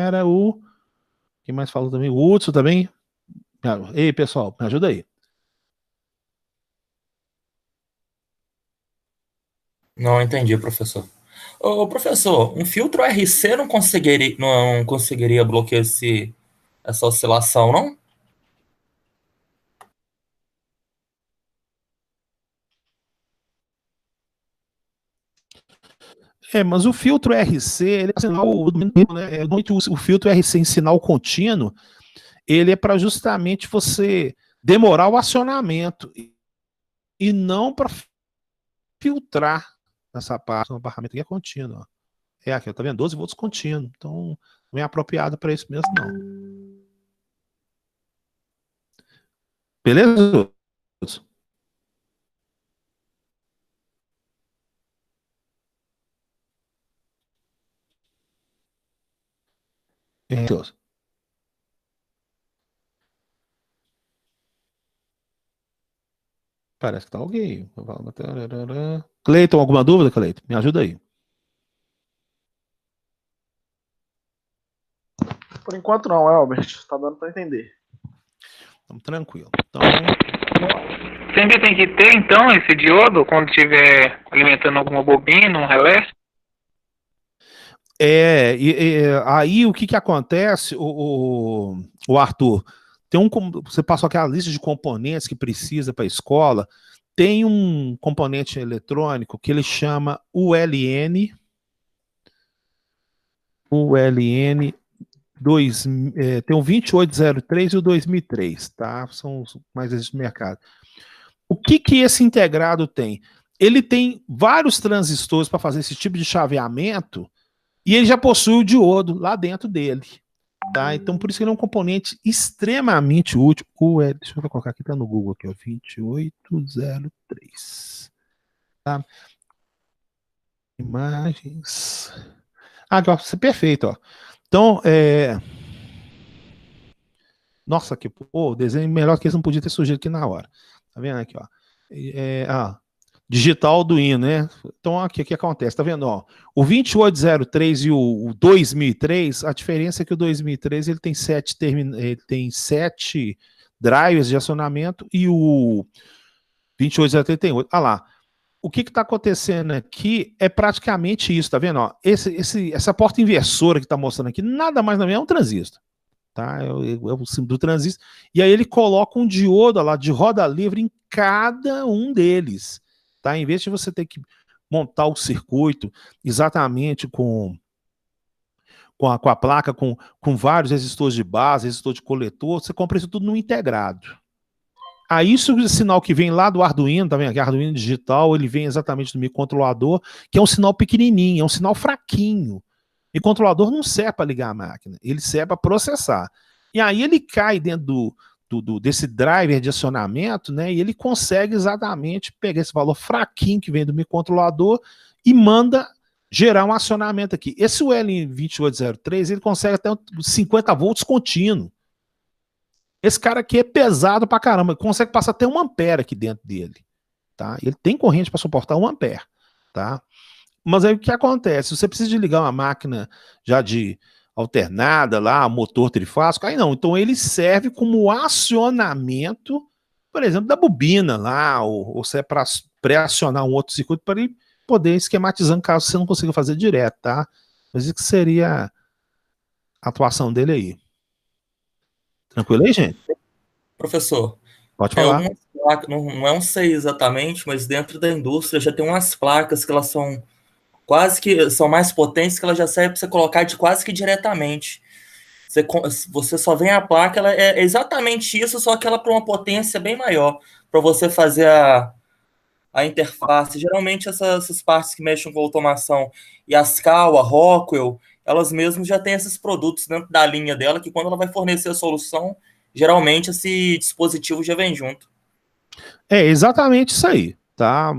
mais falou também? O Hudson também? Ei, pessoal, me ajuda aí. Não entendi, professor. Ô, professor, um filtro RC não conseguiria bloquear essa oscilação, não? Mas o filtro RC, ele é sinal, né? O filtro RC em sinal contínuo, ele é para justamente você demorar o acionamento e não para filtrar essa parte. O barramento aqui é contínuo. Ó. É aqui, tá vendo? 12 volts contínuo. Então, não é apropriado para isso mesmo, não. Beleza? Parece que tá alguém. Cleiton, alguma dúvida, Cleiton? Me ajuda aí. Por enquanto não, Albert. Tá dando para entender. Estamos tranquilo. Então, sempre tem que ter, então, esse diodo quando estiver alimentando alguma bobina, um relé? Aí o que acontece, o Arthur? Você passou aquela lista de componentes que precisa para a escola. Tem um componente eletrônico que ele chama ULN 2, tem o 2803 e o 2003, tá? São os mais existentes no mercado. O que esse integrado tem? Ele tem vários transistores para fazer esse tipo de chaveamento e ele já possui o diodo lá dentro dele. Tá? Então, por isso que ele é um componente extremamente útil. Deixa eu colocar aqui, tá no Google aqui, ó, 2803. Tá? Imagens. Aqui, ó, isso é perfeito, ó. Então, nossa, o desenho melhor que esse não podia ter surgido aqui na hora. Tá vendo aqui, ó? Digital do hino, né? Então, aqui o que acontece? Tá vendo? Ó, o 2803 e o 2003, a diferença é que o 2003 ele tem 7 drivers de acionamento e o 2803 tem 8. Olha lá. O que está acontecendo aqui é praticamente isso, tá vendo? Ó, essa porta inversora que está mostrando aqui, nada mais não é um transistor. Tá? É o símbolo do transistor. E aí ele coloca um diodo lá de roda livre em cada um deles. Tá? Em vez de você ter que montar o circuito exatamente com a placa, com vários resistores de base, resistor de coletor, você compra isso tudo no integrado. Aí isso o sinal que vem lá do Arduino, tá vendo aqui? Arduino digital, ele vem exatamente do microcontrolador, que é um sinal pequenininho, é um sinal fraquinho. E o controlador não serve para ligar a máquina, ele serve para processar. E aí ele cai dentro desse driver de acionamento, né? E ele consegue exatamente pegar esse valor fraquinho que vem do microcontrolador e manda gerar um acionamento aqui. Esse UL2803, ele consegue até 50 volts contínuo. Esse cara aqui é pesado pra caramba, ele consegue passar até 1 ampere aqui dentro dele, tá? Ele tem corrente para suportar 1 ampere, tá? Mas aí o que acontece? Você precisa de ligar uma máquina já de alternada lá, motor trifásico, aí não. Então ele serve como acionamento, por exemplo, da bobina lá, ou se é para pré-acionar um outro circuito para ele poder esquematizando caso você não consiga fazer direto, tá? Mas isso que seria a atuação dele aí. Tranquilo aí, gente? Professor, Pode tem falar. algumas placas, não sei exatamente, mas dentro da indústria já tem umas placas que elas são quase que são mais potentes, que ela já serve para você colocar quase que diretamente. Você só vem a placa, ela é exatamente isso, só que ela para uma potência bem maior, para você fazer a interface. Geralmente essas partes que mexem com automação, e a SCAL, a Rockwell, elas mesmas já têm esses produtos dentro da linha dela, que quando ela vai fornecer a solução, geralmente esse dispositivo já vem junto. É exatamente isso aí, tá?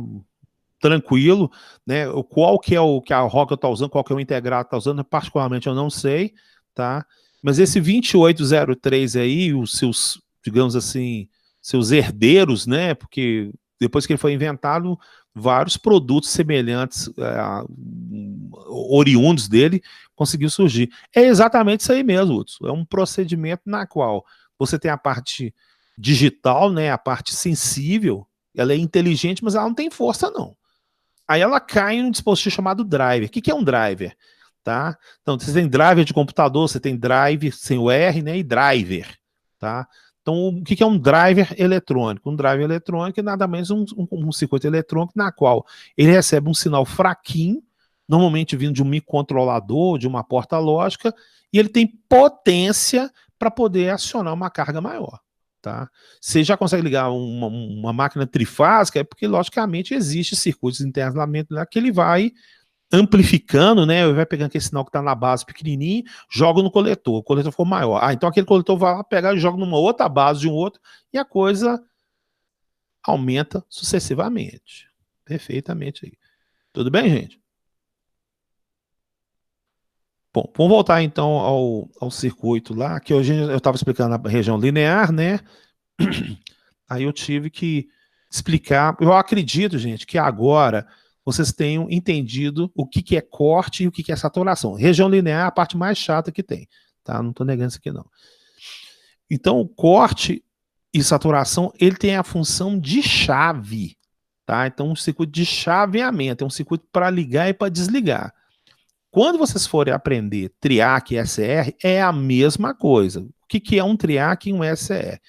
Tranquilo, né? Qual que é o que a Rockwell está usando, qual que é o integrado está usando, particularmente eu não sei, tá? Mas esse 2803 aí, os seus, digamos assim, seus herdeiros, né? Porque depois que ele foi inventado, vários produtos semelhantes, oriundos dele, conseguiu surgir. É exatamente isso aí mesmo, Hudson. É um procedimento na qual você tem a parte digital, né? A parte sensível, ela é inteligente, mas ela não tem força, não. aí ela cai em um dispositivo chamado driver. O que é um driver? Tá? Então, você tem driver de computador, você tem drive sem o R, né, e driver. Tá? Então, o que é um driver eletrônico? Um driver eletrônico é nada menos um circuito eletrônico na qual ele recebe um sinal fraquinho, normalmente vindo de um microcontrolador, de uma porta lógica, e ele tem potência para poder acionar uma carga maior. Tá? Você já consegue ligar uma máquina trifásica, é porque, logicamente, existem circuitos internos lá que ele vai amplificando, né? Ele vai pegando aquele sinal que está na base pequenininho, joga no coletor, o coletor ficou maior. Então aquele coletor vai lá pegar e joga numa outra base de um outro, e a coisa aumenta sucessivamente. Perfeitamente aí. Tudo bem, gente? Bom, vamos voltar então ao circuito lá, que hoje eu estava explicando a região linear, né? Aí eu tive que explicar. Eu acredito, gente, que agora vocês tenham entendido o que é corte e o que é saturação. Região linear é a parte mais chata que tem, tá? Não estou negando isso aqui, não. Então, o corte e saturação, ele tem a função de chave, tá? Então, um circuito de chaveamento, é um circuito para ligar e para desligar. Quando vocês forem aprender triac e SR, é a mesma coisa. O que é um triac e um SR,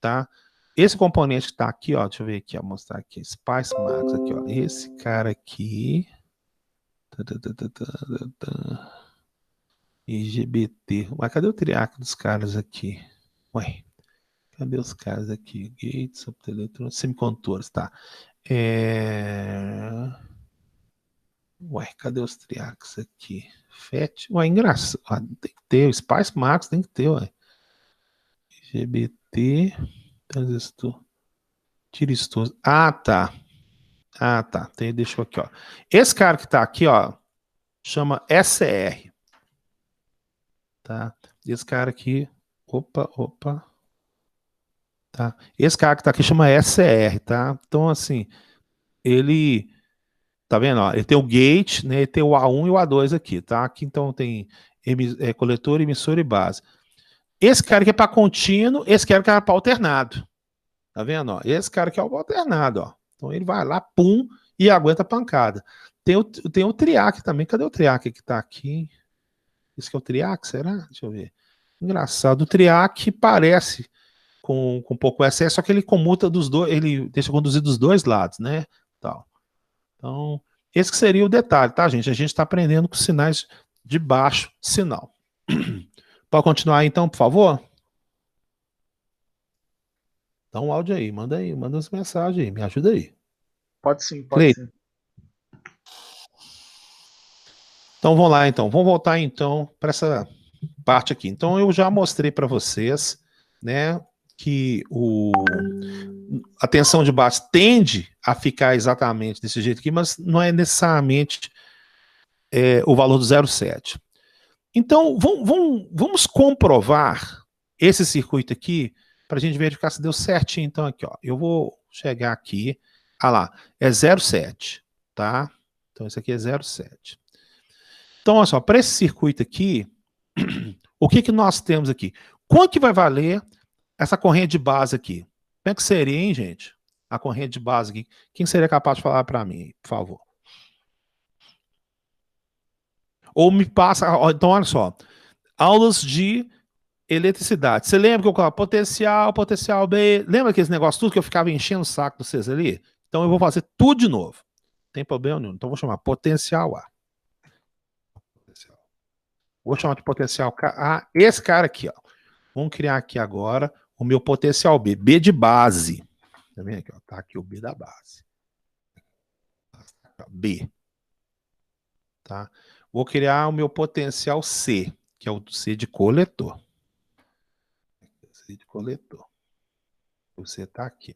tá? Esse componente que está aqui, ó, deixa eu ver aqui, ó, mostrar aqui, Spice Max aqui, ó, esse cara aqui, IGBT, mas cadê o triac dos caras aqui? Ué, cadê os caras aqui? Gates, optoeletrônicos, semicondutores, tá? Ué, cadê os triacs aqui? FET, ué, engraçado, tem que ter, o Spice Max tem que ter, ué. IGBT, transistor. Tiristor. Ah, tá. Ah, tá. Deixa eu aqui, ó. Esse cara que tá aqui, ó, chama SR. Tá? Esse cara aqui. Opa. Tá? Esse cara que tá aqui chama SR, tá? Então, assim, ele. Tá vendo? Ó, ele tem o gate, né? Ele tem o A1 e o A2 aqui, tá? Aqui então tem coletor, emissor e base. Esse cara aqui é para contínuo, esse cara que é para alternado. Tá vendo? Ó? Esse cara aqui é o alternado, ó. Então ele vai lá, pum, e aguenta a pancada. Tem o triac também. Cadê o triac que tá aqui? Esse que é o triac, será? Deixa eu ver. Engraçado. O triac parece com pouco SS, só que ele comuta dos dois, ele deixa conduzir dos dois lados, né? Tal. Então, esse que seria o detalhe, tá, gente? A gente está aprendendo com sinais de baixo sinal. Pode continuar então, por favor? Dá um áudio aí, manda as mensagens aí, me ajuda aí. Pode sim, pode sim. Então vamos lá, então. Vamos voltar então para essa parte aqui. Então eu já mostrei para vocês, né, que a tensão de base tende a ficar exatamente desse jeito aqui, mas não é necessariamente o valor do 0,7. Então vamos comprovar esse circuito aqui para a gente verificar se deu certinho. Então aqui, ó, eu vou chegar aqui, lá, é 0,7, tá? Então esse aqui é 0,7. Então, olha só, para esse circuito aqui, o que nós temos aqui? Quanto que vai valer essa corrente de base aqui? Como é que seria, hein, gente? A corrente de base aqui. Quem seria capaz de falar para mim, por favor? Ou me passa... Então, olha só. Aulas de eletricidade. Você lembra que eu falava potencial B? Lembra aqueles negócios tudo que eu ficava enchendo o saco de vocês ali? Então, eu vou fazer tudo de novo. Não tem problema nenhum. Então, eu vou chamar potencial A. Vou chamar de potencial A. Esse cara aqui, ó. Vamos criar aqui agora o meu potencial B. B de base. Tá vendo aqui, ó? Tá aqui o B da base. B. Tá? Vou criar o meu potencial C, que é o C de coletor. C de coletor. O C tá aqui.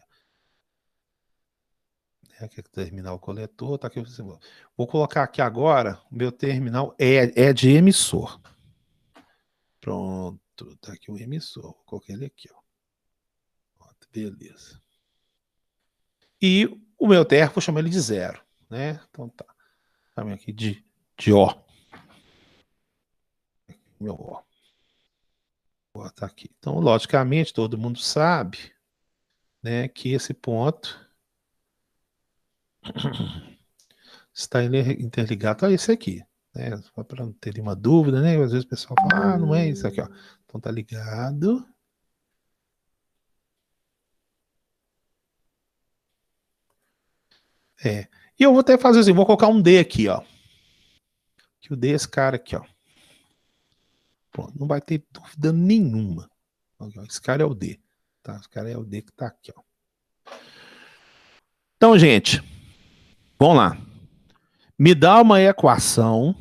Aqui é terminal coletor, tá aqui. Vou colocar aqui agora o meu terminal é de emissor. Pronto. Tá aqui o emissor. Vou colocar ele aqui, ó. Beleza. E o meu TR, vou chamar ele de 0, né? Então tá. Chama aqui de O. Meu O. Vou botar aqui. Então, logicamente, todo mundo sabe, né, que esse ponto está interligado a esse aqui, né? Só para não ter nenhuma dúvida, né? Às vezes o pessoal fala, não é isso aqui, ó. Então tá ligado. E eu vou até fazer assim, vou colocar um D aqui, ó. Que o D é esse cara aqui, ó. Pronto, não vai ter dúvida nenhuma. Esse cara é o D. Tá? Esse cara é o D que tá aqui, ó. Então, gente, vamos lá. Me dá uma equação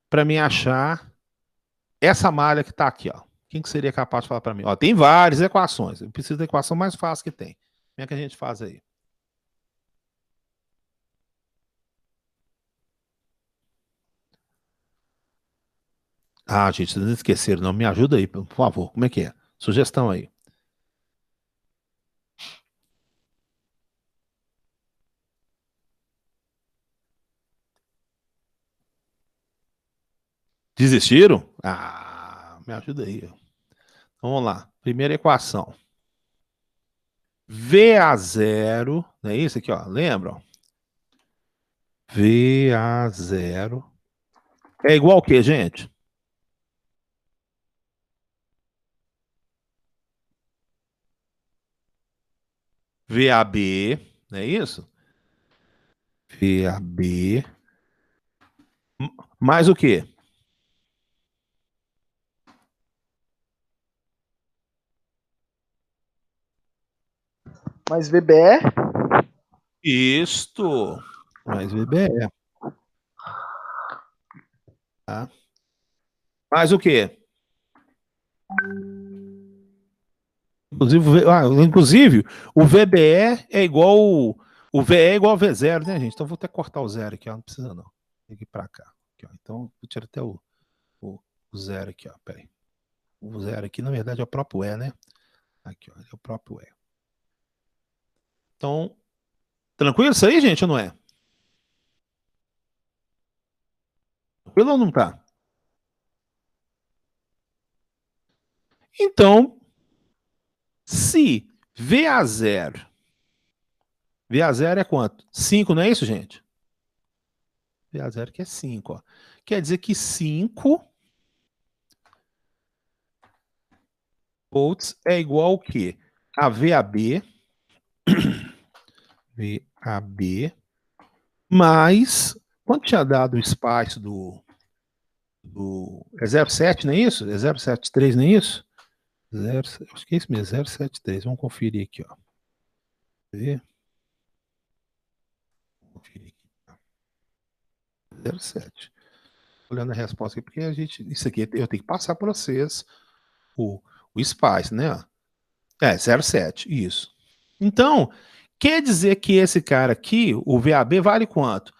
para me achar essa malha que tá aqui, ó. Quem que seria capaz de falar para mim? Ó, tem várias equações. Eu preciso da equação mais fácil que tem. Como é que a gente faz aí? Ah, gente, vocês não esqueceram, não. Me ajuda aí, por favor. Como é que é? Sugestão aí. Desistiram? Ah, me ajuda aí. Então, vamos lá. Primeira equação. VA0, não é isso aqui, ó? Lembra? VA0 é igual ao que, gente? VAB, não é isso? VAB mais o quê? Mais VBE. Isto. Mais VBE. Tá? Mais o quê? Inclusive, o VBE é igual. O VE é igual ao V0, né, gente? Então vou até cortar o zero aqui, ó. Não precisa não. Tem que ir pra cá. Aqui, ó. Então vou tirar até o zero aqui, ó. Peraí. O zero aqui, na verdade, é o próprio E, né? Aqui, ó. É o próprio E. Então, tranquilo isso aí, gente, ou não é? Tranquilo ou não tá? Então, se VA0 é quanto? 5, não é isso, gente? VA0 que é 5, ó. Quer dizer que 5 volts é igual ao quê? A VAB mais quanto tinha dado o espaço do é 0,7, não é isso? É 0,73, não é isso? Acho que é isso mesmo, 0,73. Vamos conferir aqui, ó. Ver. Conferir aqui. 0,7. Olhando a resposta aqui, porque isso aqui eu tenho que passar para vocês o spice, né? É, 0,7, isso. Então, quer dizer que esse cara aqui, o VAB, vale quanto?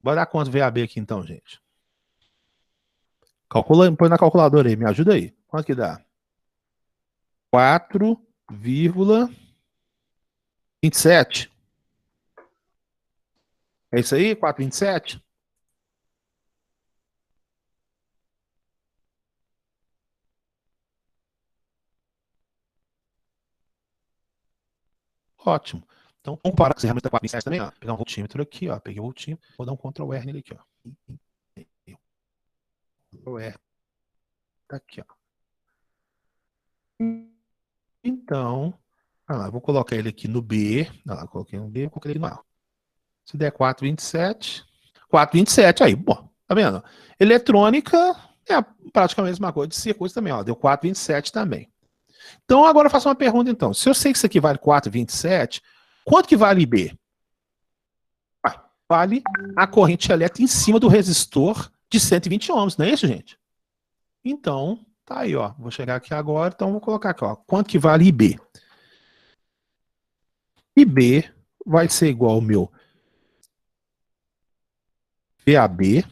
Vai dar quanto VAB aqui então, gente? Calcula, põe na calculadora aí, me ajuda aí. Quanto que dá? 4,27. É isso aí? 4,27? Ótimo. Então, vamos parar com essa ferramenta 4,27 também, ó. Pegar um voltímetro aqui, ó. Peguei o voltímetro, vou dar um Ctrl R nele aqui, ó. Ctrl R. Tá aqui, ó. Então, vou colocar ele aqui no B. Coloquei no B, coloquei ele no A. Se der 4,27. 4,27, aí, bom, tá vendo? Eletrônica é praticamente a mesma coisa de circuitos também, ó. Deu 4,27 também. Então, agora eu faço uma pergunta, então. Se eu sei que isso aqui vale 4,27, quanto que vale IB? Vale a corrente elétrica em cima do resistor de 120 ohms, não é isso, gente? Então, tá aí, ó. Vou chegar aqui agora, então vou colocar aqui, ó. Quanto que vale IB? IB vai ser igual ao meu VAB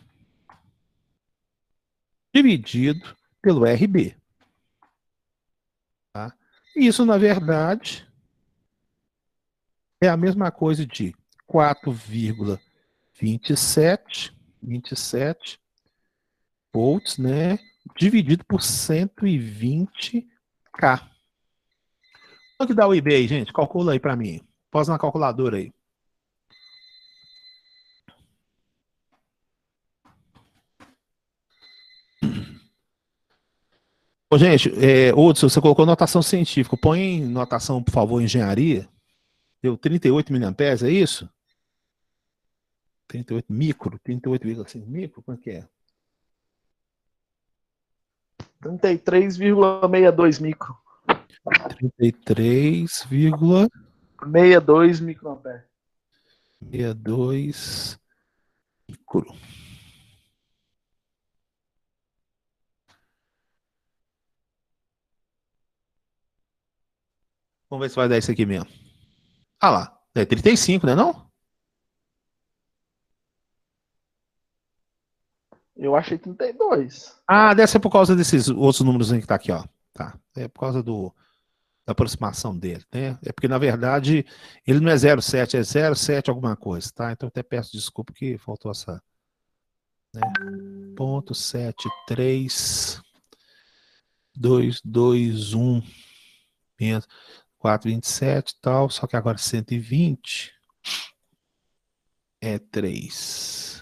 dividido pelo RB. Tá? Isso, na verdade, é a mesma coisa de 4,27 volts, né? Dividido por 120K. Quanto que dá o IB aí, gente? Calcula aí para mim. Pós na calculadora aí. Ô, gente, Hudson, você colocou notação científica. Põe em notação, por favor, engenharia. Deu 38 miliamperes, é isso? 38 micro, 38,5 micro, quanto que é? 33,62 micro. 33,62 microampere. micro. Vamos ver se vai dar isso aqui mesmo. Ah lá, é 35, né não? Eu achei 32. Ah, deve ser por causa desses outros números que tá aqui, ó. Tá, é por causa da aproximação dele, né? É porque, na verdade, ele não é 0,7, é 0,7 alguma coisa, tá? Então, eu até peço desculpa que faltou essa... Né? Ponto 73 221 427 e tal, só que agora 120 é 3.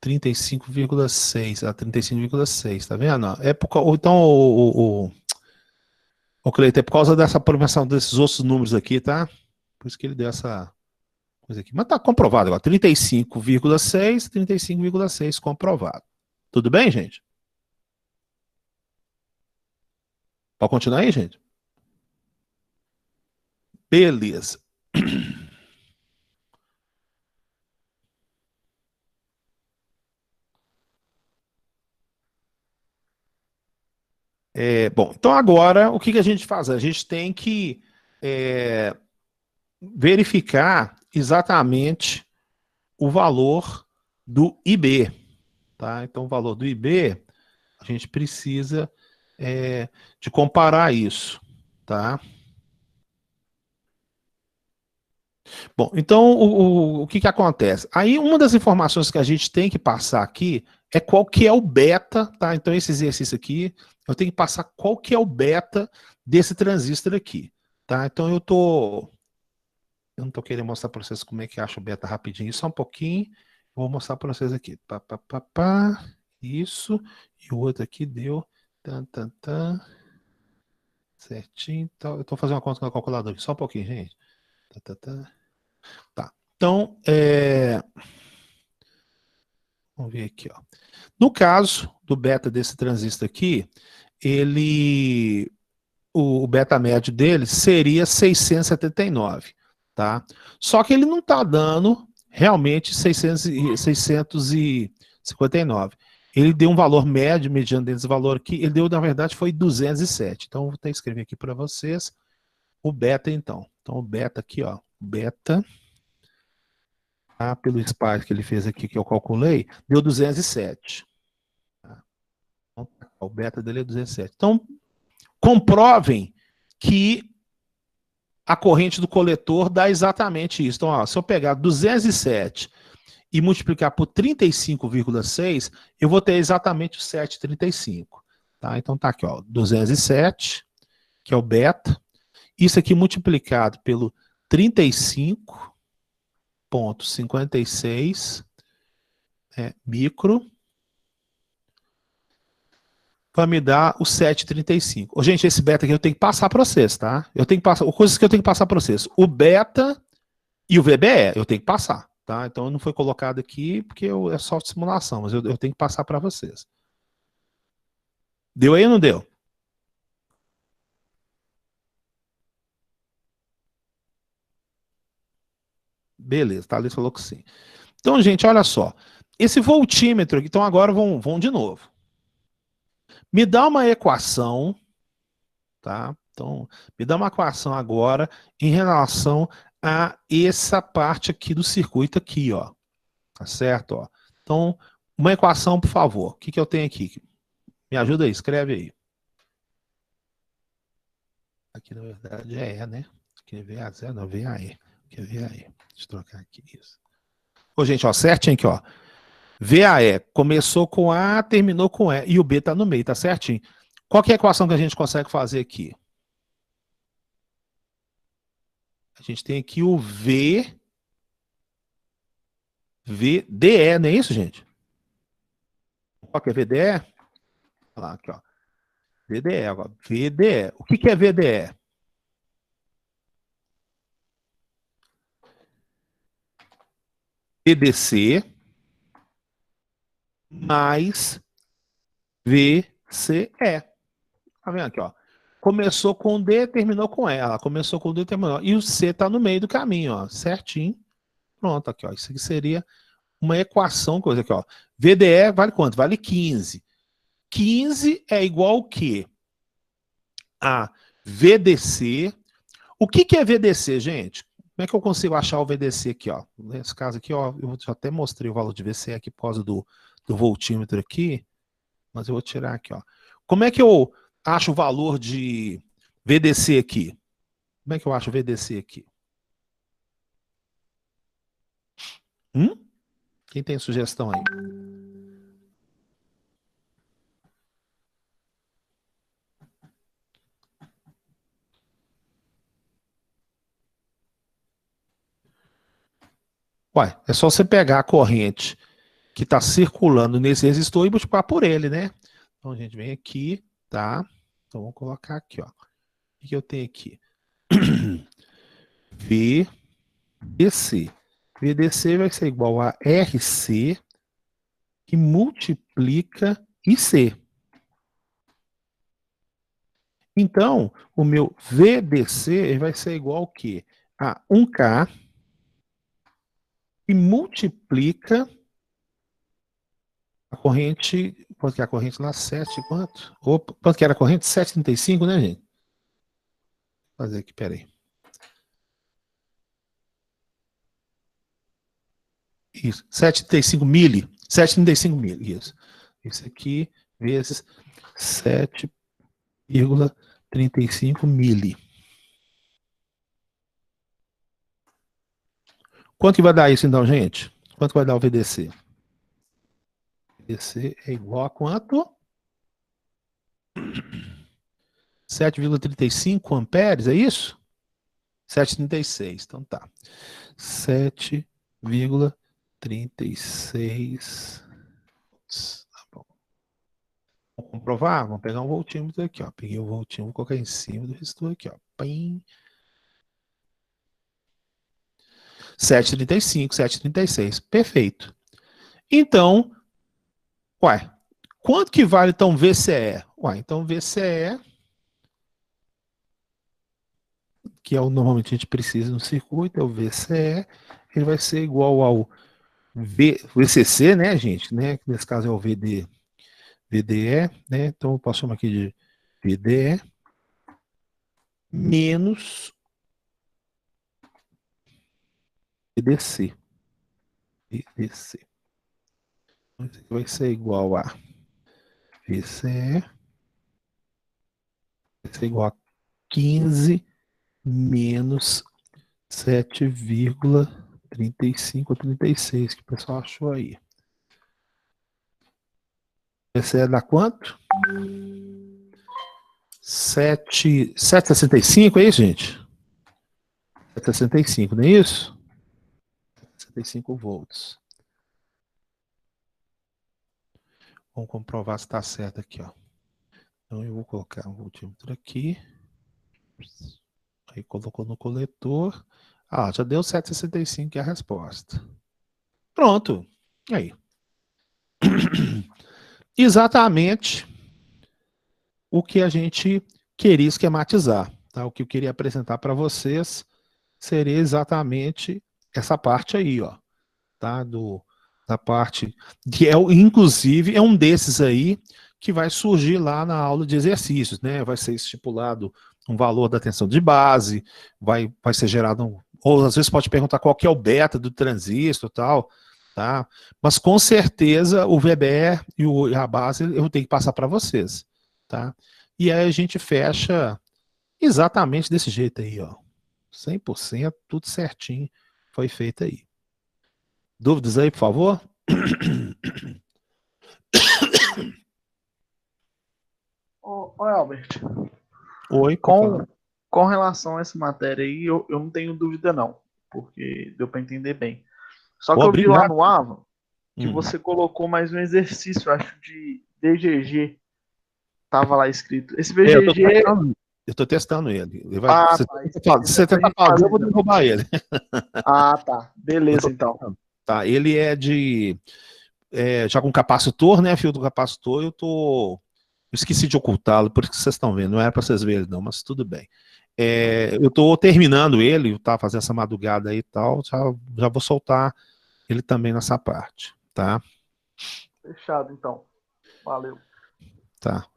35,6, a 35,6, tá vendo? É por, então, o Cleiton, é por causa dessa aproximação desses outros números aqui, tá? Por isso que ele deu essa coisa aqui. Mas tá comprovado agora, 35,6, 35,6 comprovado. Tudo bem, gente? Pode continuar aí, gente? Beleza. Bom, então agora o que a gente faz? A gente tem que verificar exatamente o valor do IB. Tá? Então, o valor do IB, a gente precisa de comparar isso. Tá? Bom, então o que acontece? Aí uma das informações que a gente tem que passar aqui é qual que é o beta, tá? Então esse exercício aqui, eu tenho que passar qual que é o beta desse transistor aqui, tá? Então eu não tô querendo mostrar para vocês como é que acha o beta rapidinho, só um pouquinho, vou mostrar para vocês aqui. Isso, e o outro aqui deu certinho, então eu tô fazendo uma conta com a calculadora aqui, só um pouquinho, gente. Tá. Então, vamos ver aqui, ó. No caso do beta desse transistor aqui, o beta médio dele seria 679, tá? Só que ele não está dando realmente 659. Ele deu um valor médio, mediano desse valor aqui, ele deu, na verdade, foi 207. Então, eu vou até escrever aqui para vocês o beta, então. Então, o beta aqui, ó, beta... pelo espaço que ele fez aqui, que eu calculei, deu 207. Então, o beta dele é 207. Então, comprovem que a corrente do coletor dá exatamente isso. Então, ó, se eu pegar 207 e multiplicar por 35,6, eu vou ter exatamente o 735. Tá? Então, tá aqui, ó, 207, que é o beta. Isso aqui multiplicado pelo 35,56 micro, vai me dar o 735. Gente, esse beta aqui eu tenho que passar para vocês, tá? Eu tenho que passar, coisas que eu tenho que passar para vocês. O beta e o VBE, eu tenho que passar, tá? Então não foi colocado aqui porque é só simulação, mas eu tenho que passar para vocês. Deu aí ou não deu? Beleza, tá? Ele falou que sim. Então, gente, olha só. Esse voltímetro aqui, então agora vão de novo. Me dá uma equação, tá? Então, me dá uma equação agora em relação a essa parte aqui do circuito aqui, ó. Tá certo, ó. Então, uma equação, por favor. O que eu tenho aqui? Me ajuda aí, escreve aí. Aqui, na verdade, é, né? Aqui é VA0, não, VAE. Aqui é VAE. Deixa eu trocar aqui isso. Ô, gente, ó, certinho aqui, ó. VAE começou com A, terminou com E, e o B tá no meio, tá certinho? Qual que é a equação que a gente consegue fazer aqui? A gente tem aqui o VDE, não é isso, gente? Qual que é VDE? Olha lá, aqui, ó. VDE agora. VDE. O que é VDE? VDC mais VCE. Tá vendo aqui, ó? Começou com D, terminou com E. Ela começou com D, terminou. E o C tá no meio do caminho, ó. Certinho. Pronto, aqui, ó. Isso aqui seria uma equação, coisa aqui, ó. VDE vale quanto? Vale 15. 15 é igual ao quê? A VDC. O que é VDC, gente? Como é que eu consigo achar o VDC aqui, ó? Nesse caso aqui, ó, eu já até mostrei o valor de VC aqui por causa do voltímetro aqui, mas eu vou tirar aqui, ó. Como é que eu acho o valor de VDC aqui? Como é que eu acho o VDC aqui? Quem tem sugestão aí? Ué, é só você pegar a corrente que está circulando nesse resistor e multiplicar por ele, né? Então a gente vem aqui, tá? Então vamos colocar aqui, ó. O que eu tenho aqui? VDC. VDC vai ser igual a RC que multiplica IC. Então, o meu VDC vai ser igual ao quê? A 1K e multiplica a corrente, quanto que é a corrente lá? 7, quanto? Opa, quanto que era a corrente? 7,35, né, gente? Vou fazer aqui, peraí. Isso, 7,35 mili. 7,35 mili, isso. Isso aqui vezes 7,35 mili. Quanto que vai dar isso então, gente? Quanto vai dar o VDC? VDC é igual a quanto? 7,35 amperes, é isso? 7,36, então tá. 7,36. Tá bom. Vamos comprovar? Vamos pegar um voltímetro aqui, ó. Peguei o voltímetro, vou colocar em cima do resistor aqui, ó. Pim. 7,35, 7,36. Perfeito. Então, uai, quanto que vale então VCE? Uai, então VCE, que é o normalmente a gente precisa no circuito, é o VCE, ele vai ser igual ao VCC, né, gente? Né? Nesse caso é o VDE, né? Então eu posso chamar aqui de VDE menos VDC. VDC. Vai ser igual a VCE, vai ser igual a 15 menos 7,35 ou 36, que o pessoal achou aí. Esse é da quanto? 7,65, é isso, gente? 7,65, não é isso? 65 volts. Vamos comprovar se está certo aqui, ó. Então eu vou colocar um voltímetro aqui. Aí colocou no coletor. Ah, já deu 7,65, que é a resposta. Pronto. Aí. Exatamente o que a gente queria esquematizar. Tá? O que eu queria apresentar para vocês seria exatamente essa parte aí, ó. Tá? Da parte que é, inclusive, é um desses aí que vai surgir lá na aula de exercícios, né? Vai ser estipulado um valor da tensão de base, vai ser gerado, ou às vezes pode perguntar qual que é o beta do transistor e tal, tá? Mas com certeza o VBE e a base eu tenho que passar para vocês, tá? E aí a gente fecha exatamente desse jeito aí, ó. 100%, tudo certinho foi feito aí. Dúvidas aí, por favor? Ô Albert, Oi, com relação a essa matéria aí, eu não tenho dúvida não, porque deu para entender bem. Só que eu vi lá no AVA que você colocou mais um exercício, acho, de DGG. tava lá escrito. Esse É, BGG. eu tô testando ele. Ah, se tá. você tentar fazer, eu vou derrubar ele. Ah, tá. Beleza, então. Tá, ele é já com capacitor, né? Fio do capacitor, eu esqueci de ocultá-lo, por isso que vocês estão vendo. Não era para vocês verem, não, mas tudo bem. Eu tô terminando ele, tá? Fazendo essa madrugada aí e tal. Já vou soltar ele também nessa parte, tá? Fechado, então. Valeu. Tá.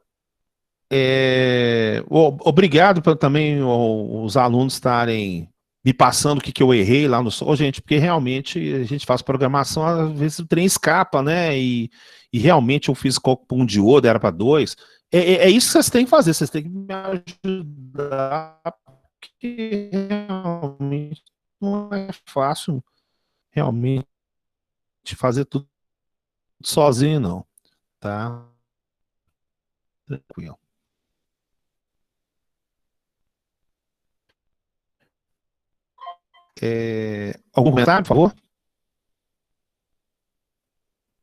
Obrigado por também os alunos estarem me passando o que eu errei lá no sol, gente, porque realmente a gente faz programação, às vezes o trem escapa, né? E realmente eu fiz cálculo por 1 diodo, era para 2. É isso que vocês têm que fazer, vocês têm que me ajudar, porque realmente não é fácil realmente fazer tudo sozinho, não, tá? Tranquilo. Algum comentário, por favor?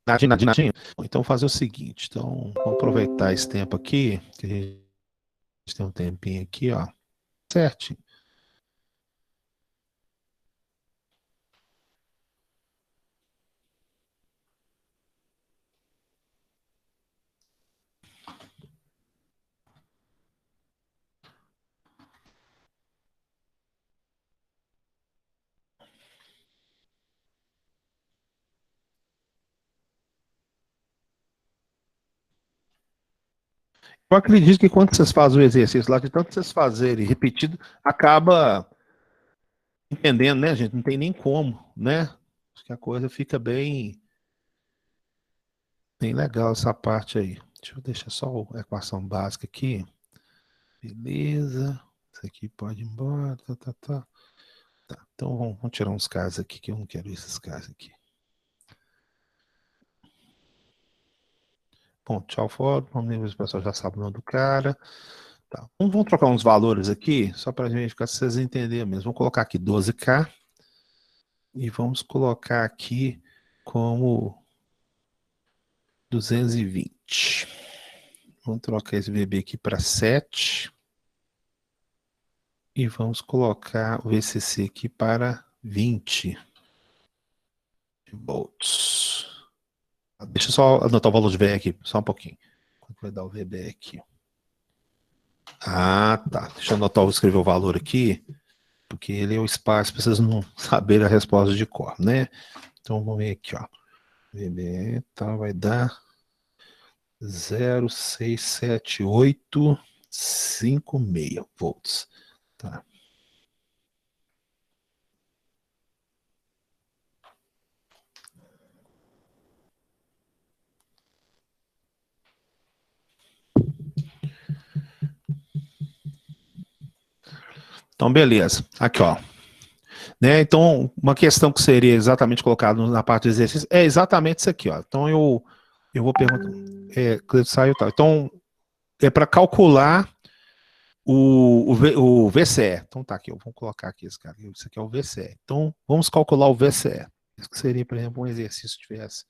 Nadinha, Nadinha, Nadinha? Então, vou fazer o seguinte. Então, vamos aproveitar esse tempo aqui, que a gente tem um tempinho aqui, ó. Certinho. Eu acredito que quando vocês fazem o exercício lá, de tanto vocês fazerem repetido, acaba entendendo, né, gente? Não tem nem como, né? Acho que a coisa fica bem legal essa parte aí. Deixa eu deixar só a equação básica aqui. Beleza. Isso aqui pode ir embora. Tá. Então vamos tirar uns casos aqui, que eu não quero esses casos aqui. Bom, tchau, foto. Vamos ver se o pessoal já sabe o nome do cara. Tá. Vamos trocar uns valores aqui, só para a gente ficar, se vocês entenderem mesmo. Vamos colocar aqui 12K e vamos colocar aqui como 220. Vamos trocar esse VB aqui para 7. E vamos colocar o VCC aqui para 20 volts. Deixa eu só anotar o valor de VB aqui, só um pouquinho. Quanto vai dar o VB aqui? Ah, tá. Deixa eu anotar, vou escrever o valor aqui, porque ele é o espaço, para vocês não saberem a resposta de cor, né? Então vamos ver aqui, ó. VB, tá, vai dar 0,67856 volts. Tá. Então, beleza. Aqui, ó. Né? Então, uma questão que seria exatamente colocada na parte do exercício é exatamente isso aqui, ó. Então, eu vou perguntar. Saiu tal. Então, é para calcular o VCE. Então, tá aqui, vamos colocar aqui esse cara. Isso aqui é o VCE. Então, vamos calcular o VCE. Isso que seria, por exemplo, um exercício se tivesse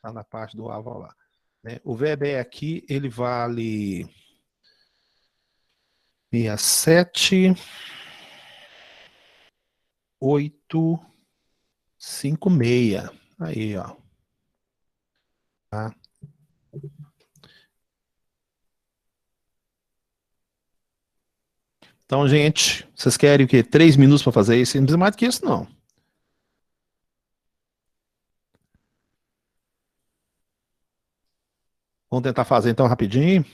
lá na parte do AVA lá. Né? O VB aqui, ele vale 67,856. Aí, ó. Tá? Então, gente, vocês querem o quê? 3 minutos para fazer isso? Não precisa mais do que isso, não. Vamos tentar fazer então rapidinho.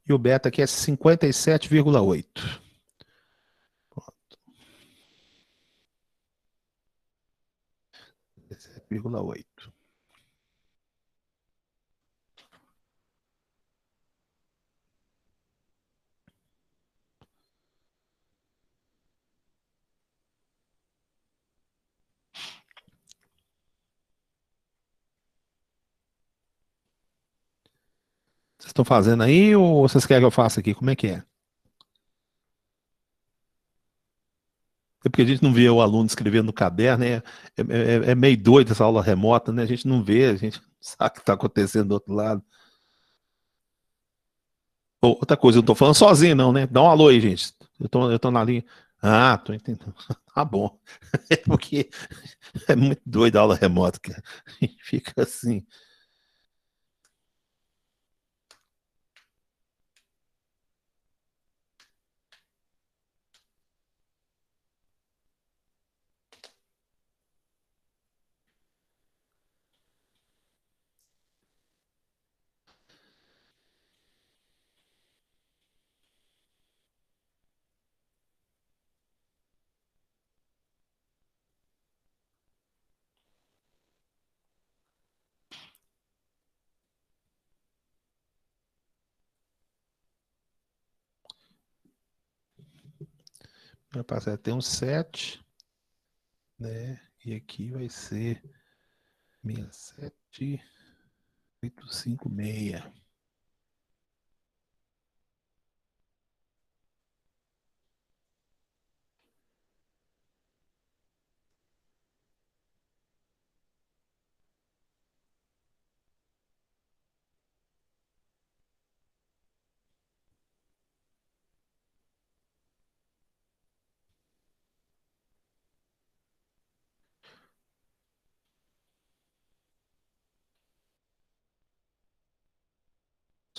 E o beta aqui é 57,8. 57,8. Vocês estão fazendo aí ou vocês querem que eu faça aqui? Como é que é? É porque a gente não vê o aluno escrevendo no caderno, né? É meio doido essa aula remota, né? A gente não vê, a gente não sabe o que está acontecendo do outro lado. Outra coisa, eu não tô falando sozinho, não, né? Dá um alô aí, gente. Eu tô na linha. Ah, tô entendendo. Tá bom. É porque é muito doido a aula remota, cara. A gente fica assim. Vai passar até um 7, né? E aqui vai ser 67856.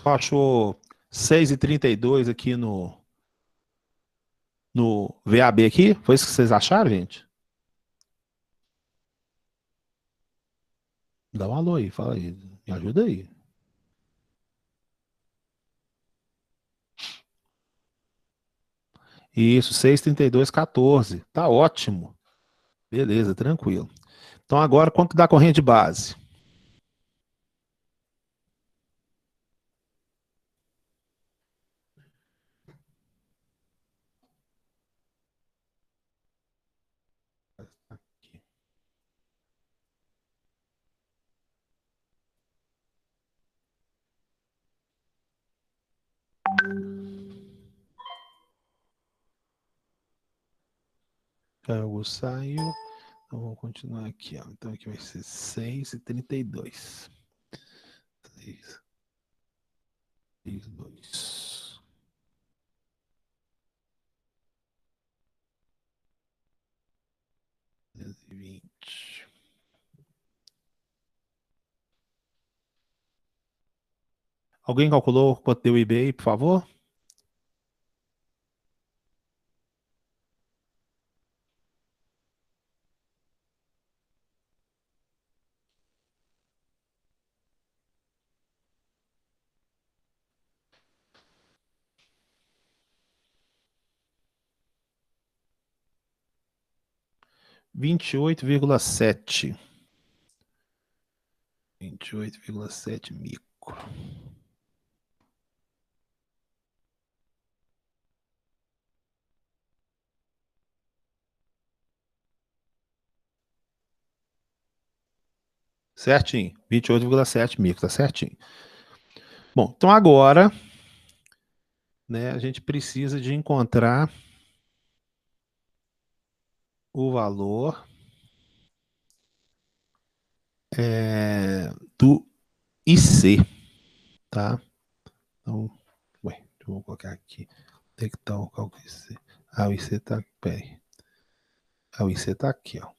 Só achou 6,32 aqui no VAB aqui? Foi isso que vocês acharam, gente? Dá um alô aí, fala aí. Me ajuda aí. Isso, 6,3214. Tá ótimo. Beleza, tranquilo. Então agora, quanto dá a corrente de base? Aqui. Caiu, saiu. Então vamos continuar aqui, ó. Então aqui vai ser 6,32. 6,32. 220. Alguém calculou quanto deu o IB aí, por favor? Vinte e oito vírgula sete. 28,7 micro. Certinho. 28,7 micro, tá certinho. Bom, então agora, né, a gente precisa de encontrar o valor do IC, tá? Então, ué, eu vou colocar aqui. Tem que estar o cálculo IC. Ah, o IC tá, peraí. Ah, o IC tá aqui, ó.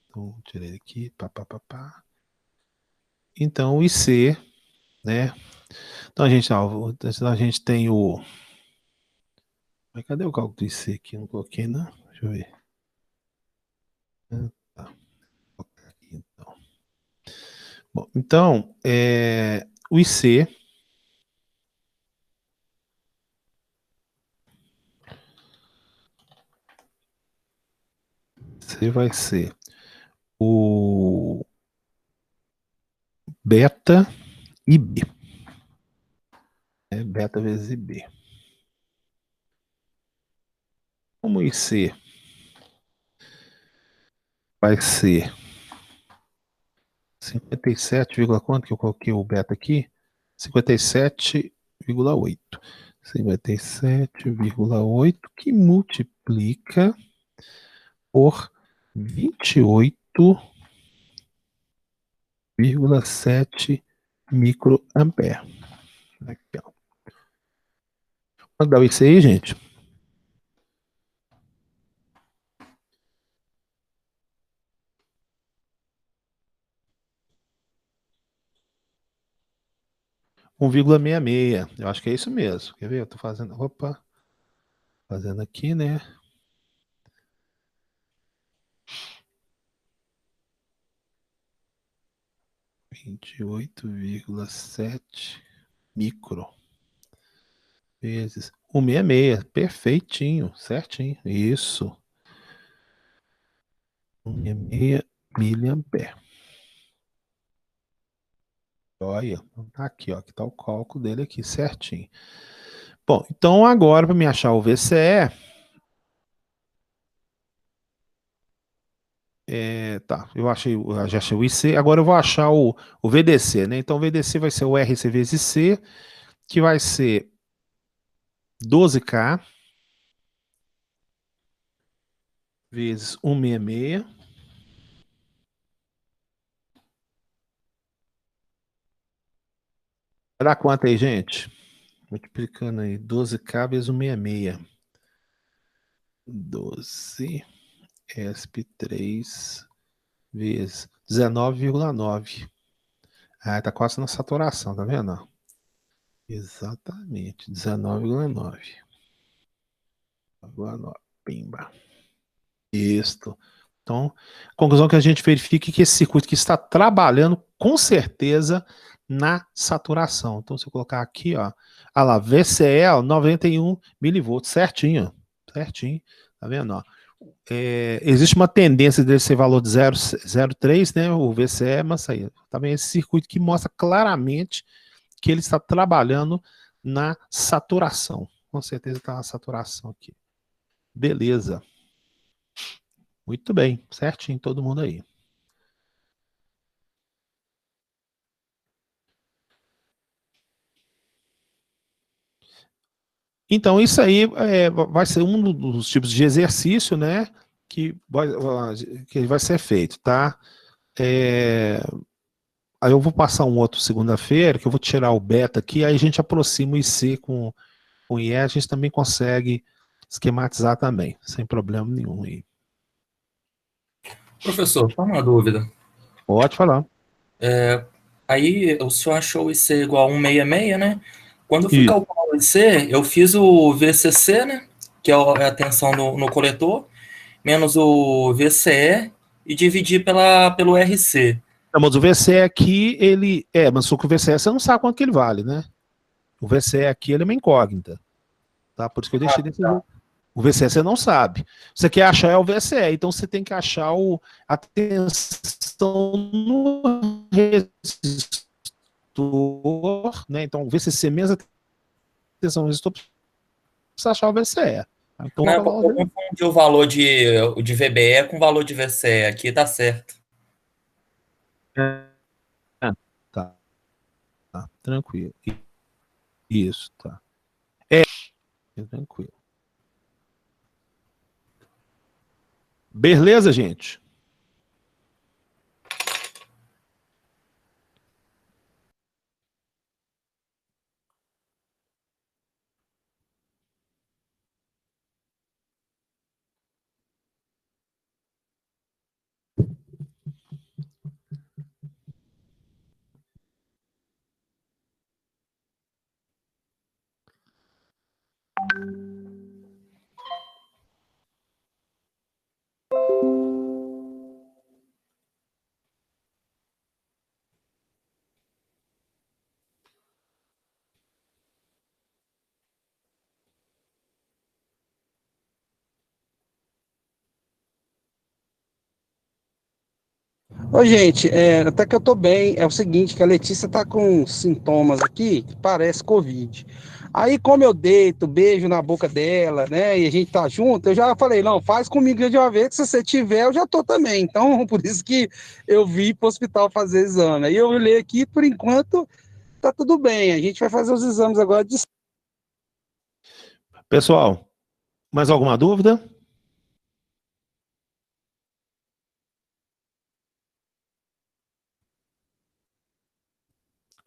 Então, tirei aqui, pá. Então, o IC, né? Então, a gente tem o... Mas cadê o cálculo do IC aqui? Não coloquei, não? Deixa eu ver. Tá. Vou colocar aqui, então. Bom, então, o IC... vai ser o beta e B. Beta vezes IB. Como o IC vai ser 57, quanto que eu coloquei o beta aqui? 57,8. 57,8 que multiplica por 28,7 microampere. Aqui, ó. Quanto dá isso aí, gente? Um 1,66. Eu acho que é isso mesmo. Quer ver? Eu tô fazendo. Opa. Fazendo aqui, né? Vinte e 28,7 micro vezes 166. Perfeitinho, certinho. Isso. 166 miliampere. Olha, tá aqui, ó. Aqui tá o cálculo dele aqui, certinho. Bom, então agora para me achar o VCE, tá, eu já achei o IC, agora eu vou achar o VDC, né? Então o VDC vai ser o RC vezes C, que vai ser 12K vezes 166. Vai dar quanto aí, gente? Multiplicando aí, 12K vezes 166. 12 ESP3 vezes 19,9. Ah, tá quase na saturação, tá vendo? Exatamente, 19,9. Pimba. Isso. Então, a conclusão que a gente verifica é que esse circuito que está trabalhando com certeza na saturação. Então, se eu colocar aqui, ó, ah lá, VCE, ó, 91 milivolts, certinho, certinho, tá vendo, ó? Existe uma tendência dele ser valor de 0,03, né, o VCE, mas aí, também esse circuito que mostra claramente que ele está trabalhando na saturação. Com certeza está na saturação aqui. Beleza. Muito bem, certinho, todo mundo aí. Então, isso aí vai ser um dos tipos de exercício, né, que vai ser feito, tá? Aí eu vou passar um outro segunda-feira, que eu vou tirar o beta aqui, aí a gente aproxima o IC com o IE, a gente também consegue esquematizar também, sem problema nenhum aí. Professor, só uma dúvida. Pode falar. Aí o senhor achou o IC igual a 166, né? Quando eu fui Isso. calcular o IC, eu fiz o VCC, né? Que é a tensão no coletor, menos o VCE e dividi pelo RC. Não, mas o VCE aqui, mas só que o VCE você não sabe quanto que ele vale, né? O VCE aqui, ele é uma incógnita, tá? Por isso que eu deixei desse jeito. O VCE você não sabe. Você quer achar é o VCE, então você tem que achar a tensão no resistor, né? Então o VCC menos a tensão no resistor, precisa achar o VCE. Então, Não, eu confundi o valor de VBE com o valor de VCE. Aqui tá certo. Tá, tranquilo. Isso, tá. Tranquilo. Beleza, gente? Ô, gente, até que eu tô bem. É o seguinte, que a Letícia tá com sintomas aqui que parece Covid. Aí, como eu deito, beijo na boca dela, né, e a gente tá junto, eu já falei, não, faz comigo de uma vez, que se você tiver, eu já tô também. Então, por isso que eu vim pro hospital fazer exame. Aí eu olhei aqui, por enquanto, tá tudo bem. A gente vai fazer os exames agora de... Pessoal, mais alguma dúvida?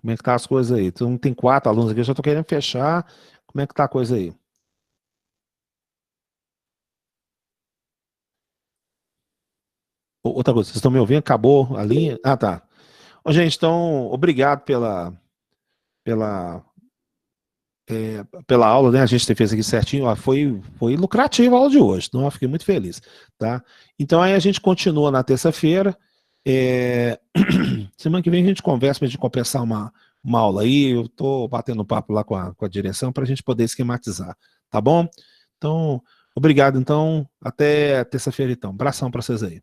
Como é que tá as coisas aí? Então, tem 4 alunos aqui, eu já tô querendo fechar. Como é que tá a coisa aí? Outra coisa, vocês estão me ouvindo? Acabou a linha? Ah, tá. Ô, gente, então, obrigado pela, pela aula, né? A gente fez aqui certinho. Ó, foi lucrativa a aula de hoje. Então, eu fiquei muito feliz, tá? Então, aí a gente continua na terça-feira. Semana que vem a gente conversa para a gente compensar uma aula aí. Eu tô batendo papo lá com a direção para a gente poder esquematizar, tá bom? Então, obrigado. Então, até terça-feira, então. Abração para vocês aí.